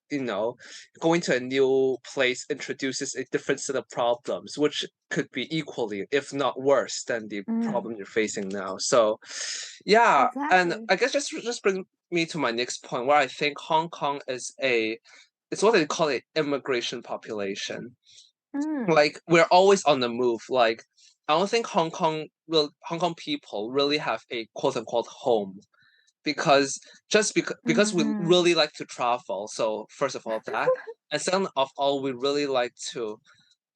going to a new place introduces a different set of problems, which could be equally, if not worse, than the Mm, problem you're facing now. So, yeah, and exactly. I guess just bring me to my next point, where I think Hong Kong is it's what they call an immigration population. Mm, Like we're always on the move. Like I don't think Hong Kong people really have a quote unquote home because because we mm, really like to travel. So first of all that, and second of all, we really like to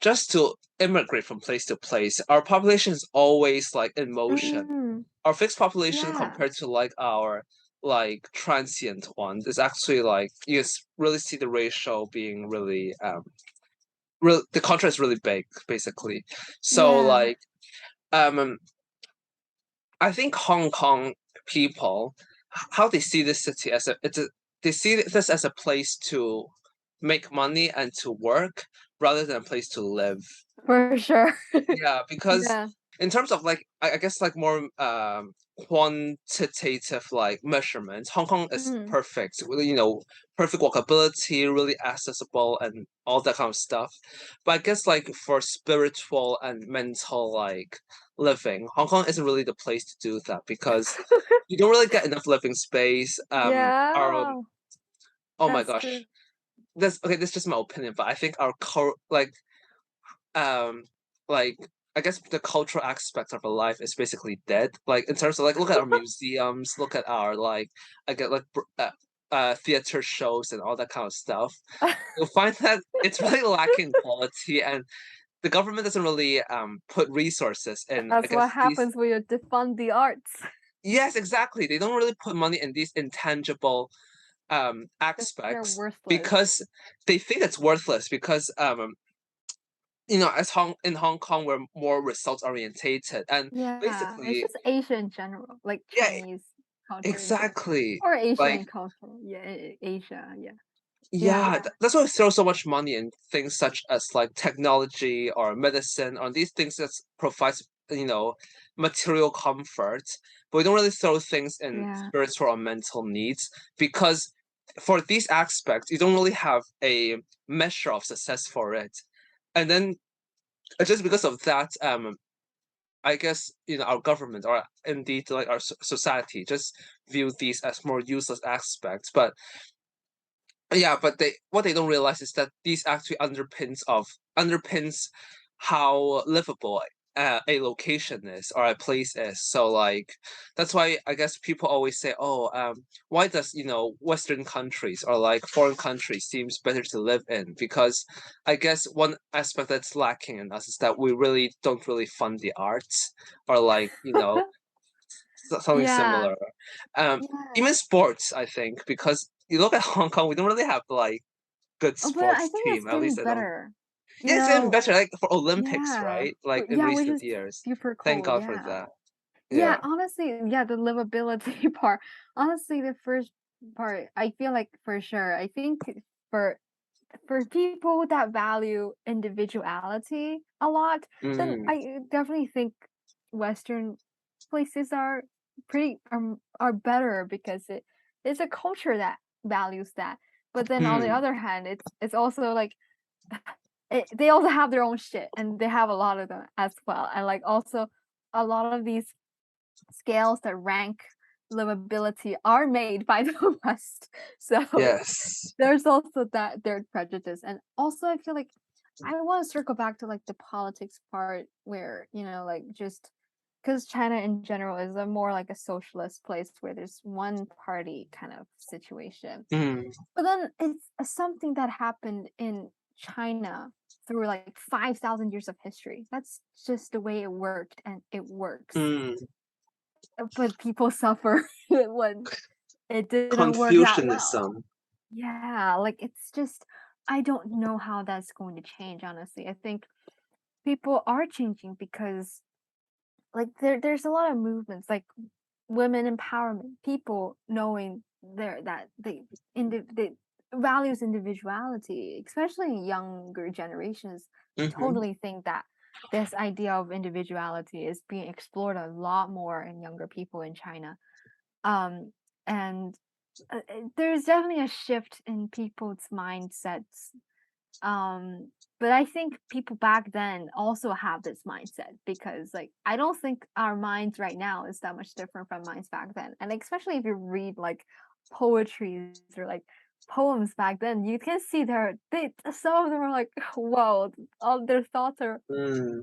just to immigrate from place to place. Our population is always like in motion. mm, Our fixed population yeah, compared to like our like transient one is actually like really see the ratio being really the contrast is really big, basically. So yeah, like um I think Hong Kong people, how they see this city as they see this as a place to make money and to work rather than a place to live. for sure. Yeah, because Yeah. in terms of like I guess like more quantitative like measurements, Hong Kong is Mm, perfect. Really, perfect walkability, really accessible and all that kind of stuff. But I guess like for spiritual and mental like living, Hong Kong isn't really the place to do that because you don't really get enough living space. Our yeah, oh my that's true. gosh. That's okay, this is just my opinion, but I think our um like I guess the cultural aspect of our life is basically dead. Like in terms of like look at our museums, look at our like I get like theater shows and all that kind of stuff. You'll find that it's really lacking quality and the government doesn't really put resources in I That's what guess these happens when you defund the arts. yes, exactly. They don't really put money in these intangible Because they're aspects worthless. because they think it's worthless because as in Hong Kong, we're more results orientated, and Yeah, it's basically, just Asia in general, like yeah, Chinese culture in general, exactly. or Like, Asian culture. Yeah, Asia. Yeah, yeah, yeah, that's why we throw so much money in things such as like technology or medicine, on these things that provides material comfort, but we don't really throw things in yeah. spiritual or mental needs because for these aspects, you don't really have a measure of success for it, and then just because of that, I guess our government or indeed like our society just view these as more useless aspects. But yeah, but they what they don't realize is that these actually underpins how livable a location is or a place is. So like that's why I guess people always say, oh, why does Western countries or like foreign countries seems better to live in? Because I guess one aspect that's lacking in us is that we really don't really fund the arts or like something Yeah, similar. Um, yeah. even sports, I think, because you look at Hong Kong, we don't really have like good Oh, but I sports think it's team. At getting least I don't. better. You Yeah, it's getting know, better, like for Olympics, yeah, right? Like in yeah, which recent is years. super Thank cool. God for Yeah, that. yeah. Yeah. Honestly, yeah, the livability part. Honestly, the first part, I feel like for sure. I think for for people that value individuality a lot, then Mm, I definitely think Western places are pretty are better because it's a culture that values that. But then on the mm, other hand, it's also like they also have their own shit and they have a lot of them as well. And like also a lot of these scales that rank livability are made by the West. So yes. there's also that their prejudice. And also I feel like I want to circle back to like the politics part where, like just because China in general is a more like a socialist place where there's one party kind of situation. Mm, But then it's something that happened in China through like 5,000 years of history. That's just the way it worked and it works. mm. But people suffer when it didn't work that well. Confucianism. Yeah, like it's just I don't know how that's going to change, honestly. I think people are changing because like there's a lot of movements like women empowerment, people knowing their that they values individuality, especially younger generations Mm-hmm. totally think that this idea of individuality is being explored a lot more in younger people in China. Um, and there's definitely a shift in people's mindsets, but I think people back then also have this mindset because like I don't think our minds right now is that much different from minds back then. And especially if you read like poetries or like poems back then, you can see they some of them are like, whoa, all their thoughts are Mm.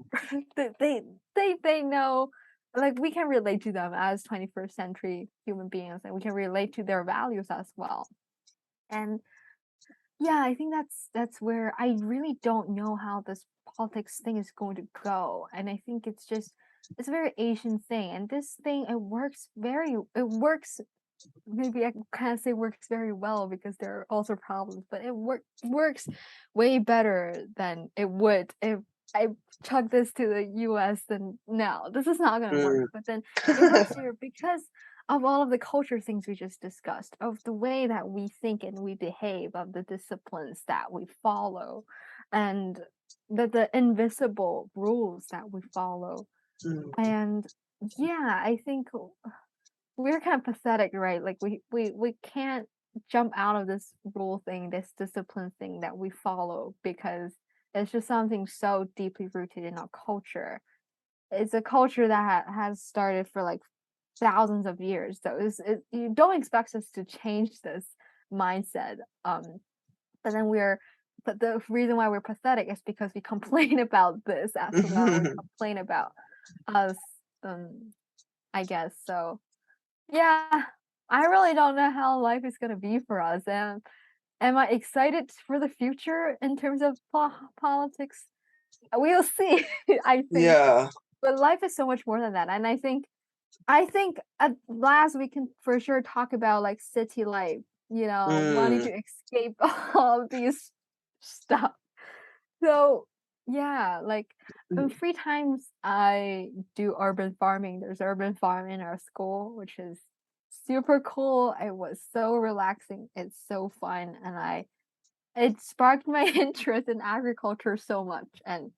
they they they know, like we can relate to them as 21st century human beings and we can relate to their values as well. And yeah, I think that's where I really don't know how this politics thing is going to go. And I think it's a very Asian thing. And this thing it works, maybe I can't say works very well because there are also problems, but works way better than it would if I chuck this to the US. Then no, this is not gonna work. Mm. But then it works here because of all of the culture things we just discussed, of the way that we think and we behave, of the disciplines that we follow, and the invisible rules that we follow. Mm. And yeah, I think we're kind of pathetic, right? Like we can't jump out of this rule thing, this discipline thing that we follow because it's just something so deeply rooted in our culture. It's a culture that has started for like thousands of years. So you don't expect us to change this mindset. But then but the reason why we're pathetic is because we complain about this as well. We complain about us, I guess. So yeah, I really don't know how life is gonna be for us, and am I excited for the future in terms of politics? We'll see, I think. Yeah. But life is so much more than that, and I think at last we can for sure talk about like city life, wanting Mm. to escape all of these stuff. So yeah, like in free times I do urban farming. There's urban farm in our school, which is super cool. It was so relaxing. It's so fun, and it sparked my interest in agriculture so much, and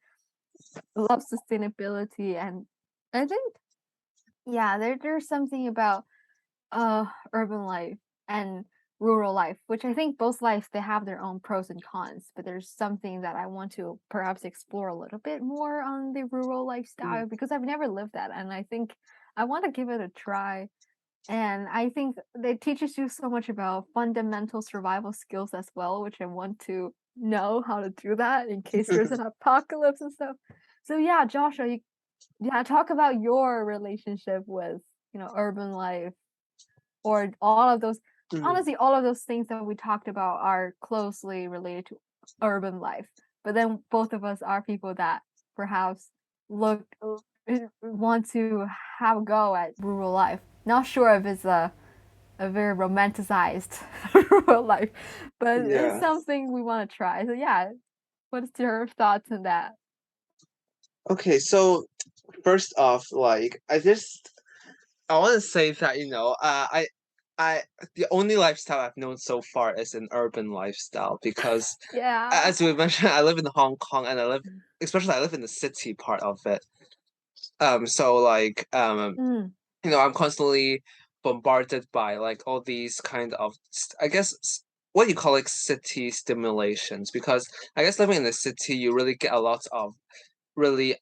love sustainability. And I think yeah, there's something about urban life and rural life, which I think both lives they have their own pros and cons, but there's something that I want to perhaps explore a little bit more on the rural lifestyle because I've never lived that, and I think I want to give it a try. And I think it teaches you so much about fundamental survival skills as well, which I want to know how to do that in case there's an apocalypse and stuff. So yeah, Joshua, yeah, talk about your relationship with urban life or all of those. Mm. Honestly, all of those things that we talked about are closely related to urban life, but then both of us are people that perhaps look want to have a go at rural life. Not sure if it's a very romanticized rural life, but it's Yeah. something we want to try. So yeah, what's your thoughts on that? Okay, so first off, like I want to say that I the only lifestyle I've known so far is an urban lifestyle because Yeah. as we mentioned, I live in Hong Kong and I live in the city part of it. So like Mm, I'm constantly bombarded by like all these kind of I guess what you call like city stimulations because I guess living in the city you really get a lot of really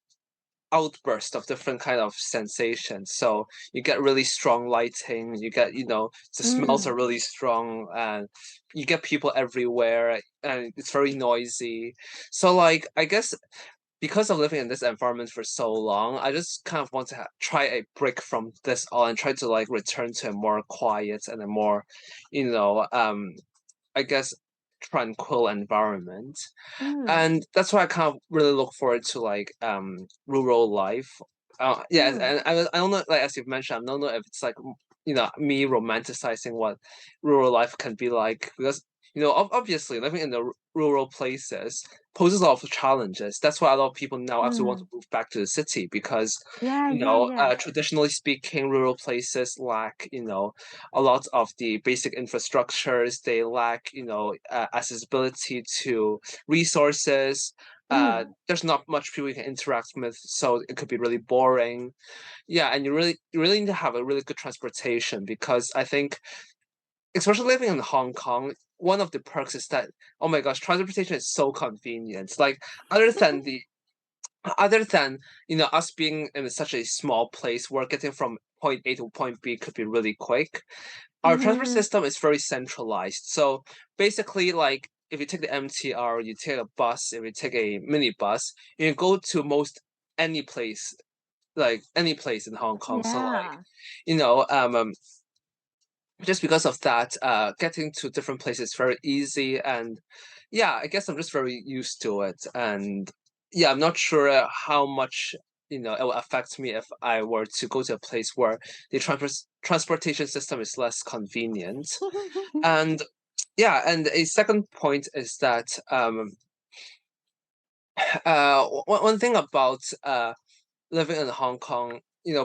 outburst of different kind of sensations. So you get really strong lighting, you get, the smells mm, are really strong and you get people everywhere and it's very noisy. So like I guess because of living in this environment for so long, I just kind of want to try a break from this all and try to like return to a more quiet and a more, you know, I guess tranquil environment. mm, And that's why I kind of really look forward to like rural life. Yeah, mm, and I don't know, like as you've mentioned, I don't know if it's like me romanticizing what rural life can be like because Obviously living in the rural places poses a lot of challenges. That's why a lot of people now actually want to Mm. move back to the city because, Yeah, yeah, yeah. traditionally speaking, rural places lack, a lot of the basic infrastructures. They lack, accessibility to resources. Mm. There's not much people you can interact with, so it could be really boring. Yeah, and you really need to have a really good transportation because I think, especially living in Hong Kong, one of the perks is that, oh my gosh, transportation is so convenient. Like other than the other than us being in such a small place where getting from point A to point B could be really quick, our transport Mm-hmm. system is very centralized. So basically, like if you take the MTR, you take a bus, if you take a minibus, you can go to most any place, like any place in Hong Kong. So like, Yeah. you know, um, um just because of that, getting to different places is very easy, and yeah, I guess I'm just very used to it, and yeah, I'm not sure how much it will affect me if I were to go to a place where the transportation system is less convenient, and yeah, and a second point is that one thing about living in Hong Kong,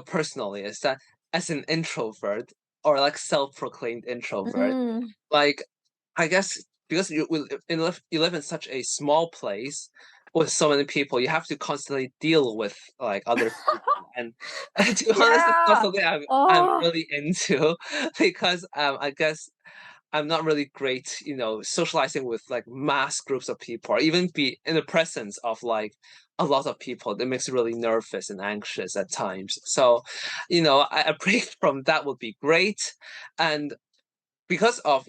personally, is that as an introvert or like self-proclaimed introvert, Mm. like I guess because you live in such a small place with so many people, you have to constantly deal with like other people, and to be honest, it's not Yeah. something I'm Oh. really into because I guess I'm not really great, socializing with like mass groups of people or even be in the presence of like a lot of people. That makes me really nervous and anxious at times. So, a break from that would be great. And because of,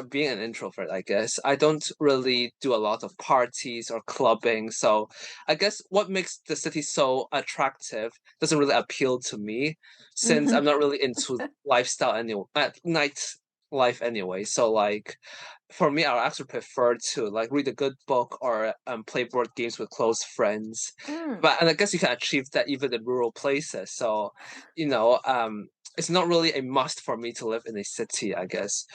being an introvert, I guess, I don't really do a lot of parties or clubbing. So I guess what makes the city so attractive doesn't really appeal to me since Mhm. I'm not really into lifestyle anyway, night life anyway. So like for me, I actually prefer to like read a good book or play board games with close friends. Mm. But and I guess you can achieve that even in rural places. So, you know, um, it's not really a must for me to live in a city, I guess.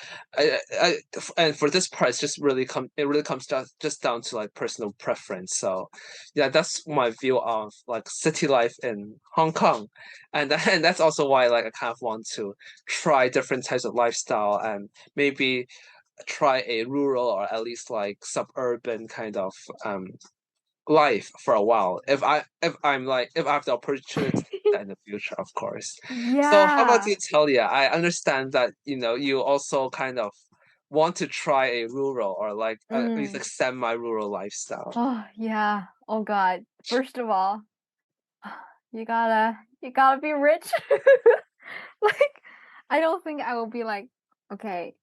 And for this part, it really comes down just down to like personal preference. So, yeah, that's my view of like city life in Hong Kong, and and that's also why like I kind of want to try different types of lifestyle and maybe try a rural or at least like suburban kind of life for a while if I have the opportunity to do that in the future, of course. So how about Yeah. you, Talia? I understand that you also kind of want to try a rural or like at least Mm. like semi-rural lifestyle. Oh, yeah. Oh God. First of all, you gotta be rich. Like, I don't think I will be like, okay,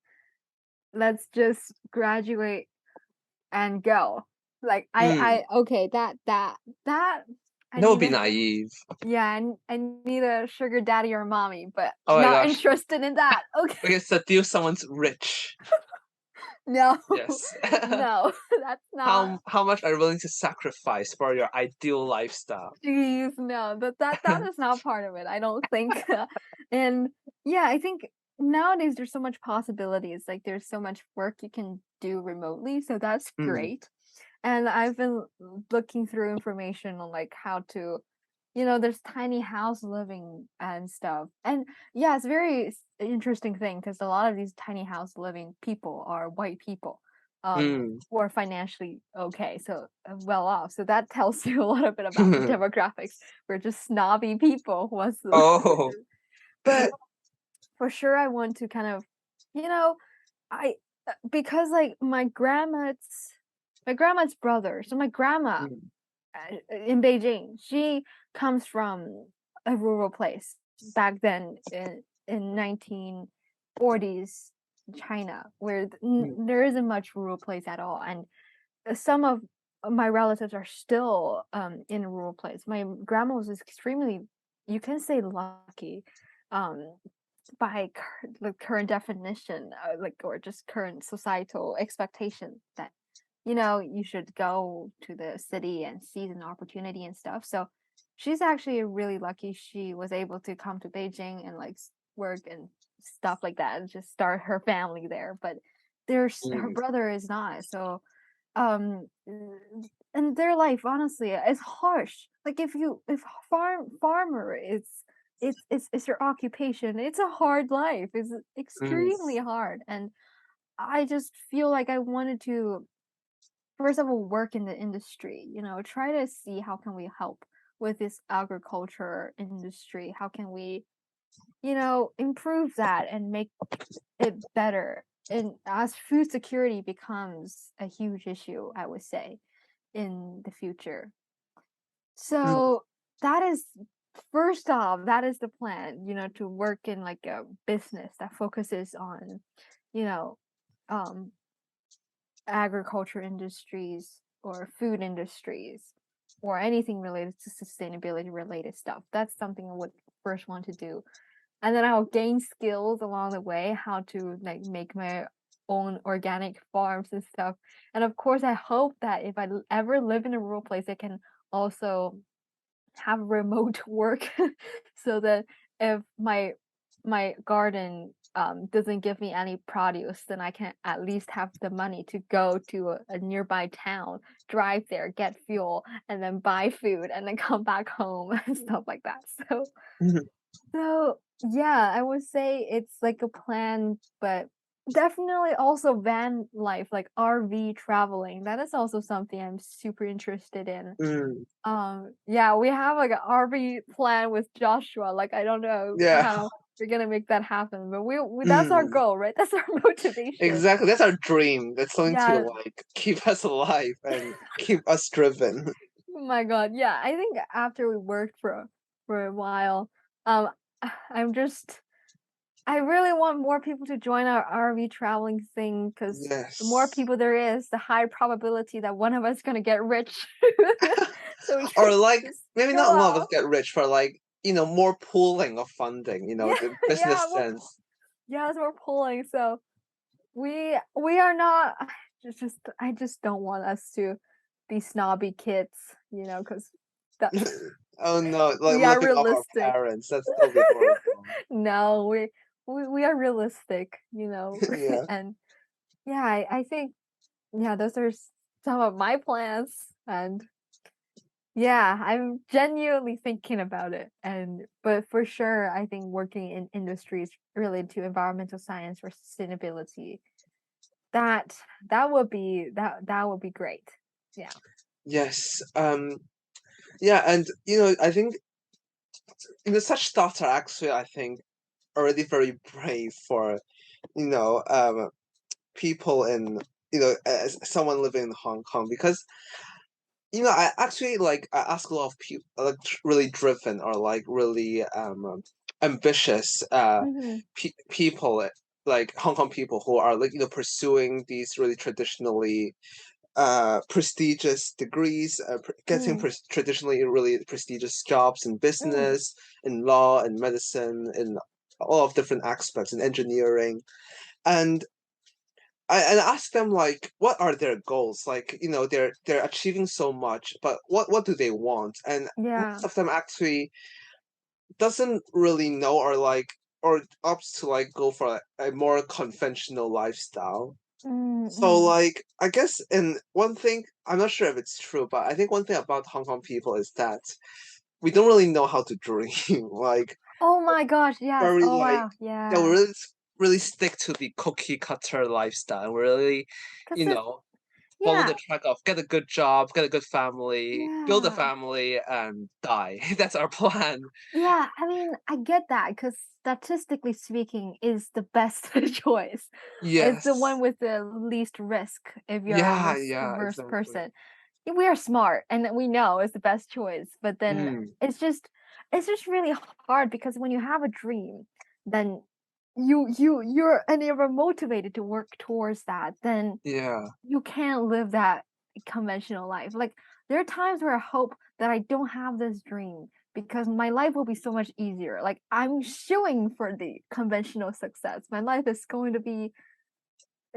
let's just graduate and go. Like, Hmm. okay, that I That would need be a, naive. yeah, I need a sugar daddy or mommy, but Oh my not gosh. interested in that. Okay, Okay, so deal someone's rich. no, Yes. no, that's not. How much are you willing to sacrifice for your ideal lifestyle? Jeez, no, that is not part of it. I don't think. And yeah, I think nowadays there's so much possibilities. Like there's so much work you can do remotely, so that's Hmm. great. And I've been looking through information on like how to, there's tiny house living and stuff. And yeah, it's very interesting thing because a lot of these tiny house living people are white people. Hmm. Who are financially okay, so well off. So that tells you a little bit about the demographics. We're just snobby people who wants to, Oh. but for sure I want to kind of, you know, I because like my grandma's brother. So my grandma Mm, in Beijing, she comes from a rural place back then in 1940s China, where mm, there isn't much rural place at all, and some of my relatives are still in a rural place. My grandma was extremely, you can say, lucky, um, by the current definition, like or just current societal expectation that you should go to the city and seize an opportunity and stuff. So she's actually really lucky. She was able to come to Beijing and like work and stuff like that, and just start her family there. But her Mm, brother is not. So um and their life honestly is harsh. Like if farmer is it's your occupation, it's a hard life. It's mm, extremely hard. And I just feel like I wanted to first of all work in the industry, try to see how can we help with this agriculture industry. How can we, improve that and make it better. And as food security becomes a huge issue, I would say, in the future. mm, So that is first off, that is the plan, to work in like a business that focuses on, you know, um agriculture industries or food industries or anything related to sustainability related stuff. That's something I would first want to do. And then I'll gain skills along the way how to like make my own organic farms and stuff. And of course, I hope that if I ever live in a rural place, I can also have remote work so that if my garden doesn't give me any produce, then I can at least have the money to go to a nearby town, drive there, get fuel, and then buy food, and then come back home and stuff like that. mm, So yeah, I would say it's like a plan, but definitely also van life, like RV traveling. That is also something I'm super interested in. mm. Yeah, we have like an RV plan with Joshua. Like I don't know Yeah. how we're gonna make that happen, but we that's our Mm. goal, right? That's our motivation. Exactly. That's our dream. That's something to Yeah. like keep us alive and keep us driven. Oh my God. Yeah, I think after we worked for a while, I'm just I really want more people to join our RV traveling thing because the more Yes. people there is, the higher probability that one of us is gonna get rich. So we can Or like just maybe go not a lot of us out. get rich for like, more pooling of funding, Yeah, the yeah, business sense. yes, we're pulling. So we are not. Just I just don't want us to be snobby kids, because that's Oh no, like we are living off our realistic. parents. That would be horrible. No, we are realistic, Yeah. and yeah, I think yeah, those are some of my plans, and yeah, I'm genuinely thinking about it. But for sure, I think working in industries related to environmental science or sustainability, that that would be great. Yeah. Yes. Yeah, and I think such thoughts are actually, I think, already very brave for, you know, um people in as someone living in Hong Kong, because I actually like I ask a lot of people like really driven or like really ambitious Hmm. people, like Hong Kong people who are like pursuing these really traditionally prestigious degrees, getting Mm, traditionally really prestigious jobs in mm, business, in law, in medicine, in all of different aspects in engineering. And I ask them like, what are their goals? Like, they're achieving so much, but what do they want? And yeah. most of them actually doesn't really know, or like, or opts to like go for a more conventional lifestyle. Mm, So mm. like, I guess, and one thing, I'm not sure if it's true, but I think one thing about Hong Kong people is that we don't really know how to dream. Like, Oh my gosh, yes. very Oh like, wow, yeah, we yeah. really stick to the cookie cutter lifestyle. We really, Cause you it's know, follow the yeah, track of get a good job, get a good family, build a yeah. family, and die. That's our plan. Yeah, I mean, I get that because statistically speaking is the best choice. It's the one Yes. with the least risk if you're a Yeah, risk yeah, averse exactly. person. We are smart and we know it's the best choice, but then Mm, it's just really hard because when you have a dream, then and you're motivated to work towards that, then yeah. you can't live that conventional life. Like there are times where I hope that I don't have this dream because my life will be so much easier. Like I'm shooing for the conventional success. My life is going to be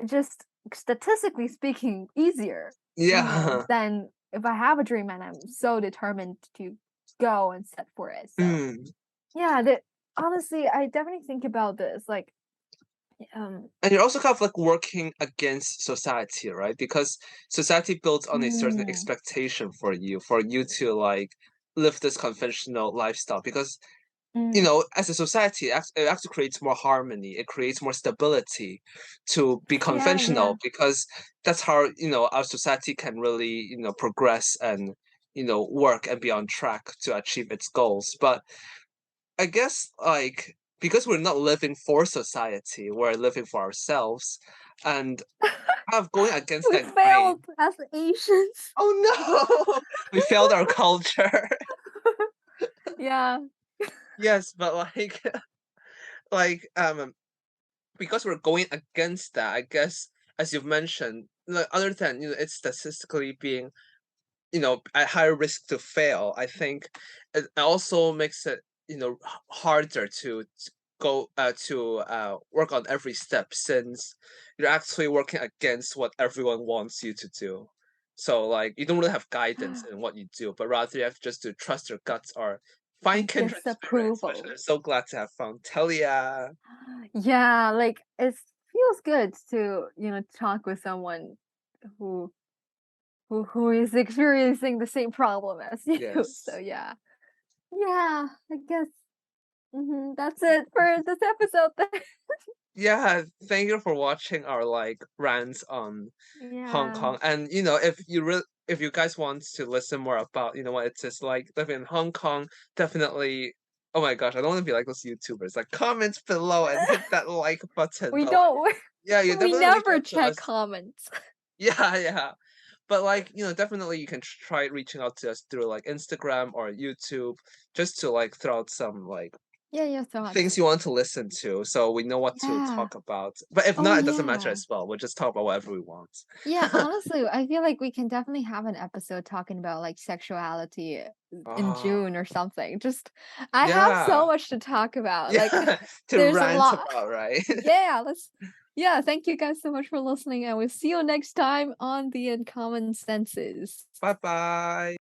just statistically speaking easier, Yeah. than if I have a dream and I'm so determined to go and set for it. So Mm, yeah, that honestly, I definitely think about this. Like And you're also kind of like working against society, right? Because society builds on a certain mm, expectation for you to like live this conventional lifestyle. Because mm. as a society, it actually creates more harmony. It creates more stability to be Yeah, yeah. conventional because that's how, our society can really, progress and, work and be on track to achieve its goals. But I guess, like, because we're not living for society, we're living for ourselves. And kind of going against We that grain. failed as Asians. Oh no, we failed our culture. Yeah. Yes, but like, like, because we're going against that, I guess, as you've mentioned, like, other than it's statistically being at higher risk to fail, I think it also makes it harder to go to work on every step since you're actually working against what everyone wants you to do. So like you don't really have guidance in what you do, but rather you have just to trust your guts or find kindred spirits, which Disapproval. I'm so glad to have found. Telia. Yeah, like it feels good to, talk with someone who who is experiencing the same problem as you. So Yes. yeah. Yeah, I guess that's it for this episode then. Yeah, thank you for watching our like rants on Hong Yeah. Kong. And if you guys want to listen more about, what it is like living in Hong Kong, definitely oh my gosh, I don't want to be like those YouTubers. Like comment below and hit that like button. We But like don't yeah, you we definitely reach never out to check us. comments. Yeah, yeah. But like, definitely you can try reaching out to us through like Instagram or YouTube just to like throw out some like Yeah, your things thoughts. you want to listen to so we know what to Yeah. talk about. But if Oh not, it doesn't matter yeah. as well. We'll just talk about whatever we want. Yeah, honestly, I feel like we can definitely have an episode talking about like sexuality in Oh, June or something. Just I have yeah. so much to talk about. Like Yeah, to there's a rant lot. about, right? Yeah, let's yeah, thank you guys so much for listening and we'll see you next time on the Uncommon Senses. Bye bye.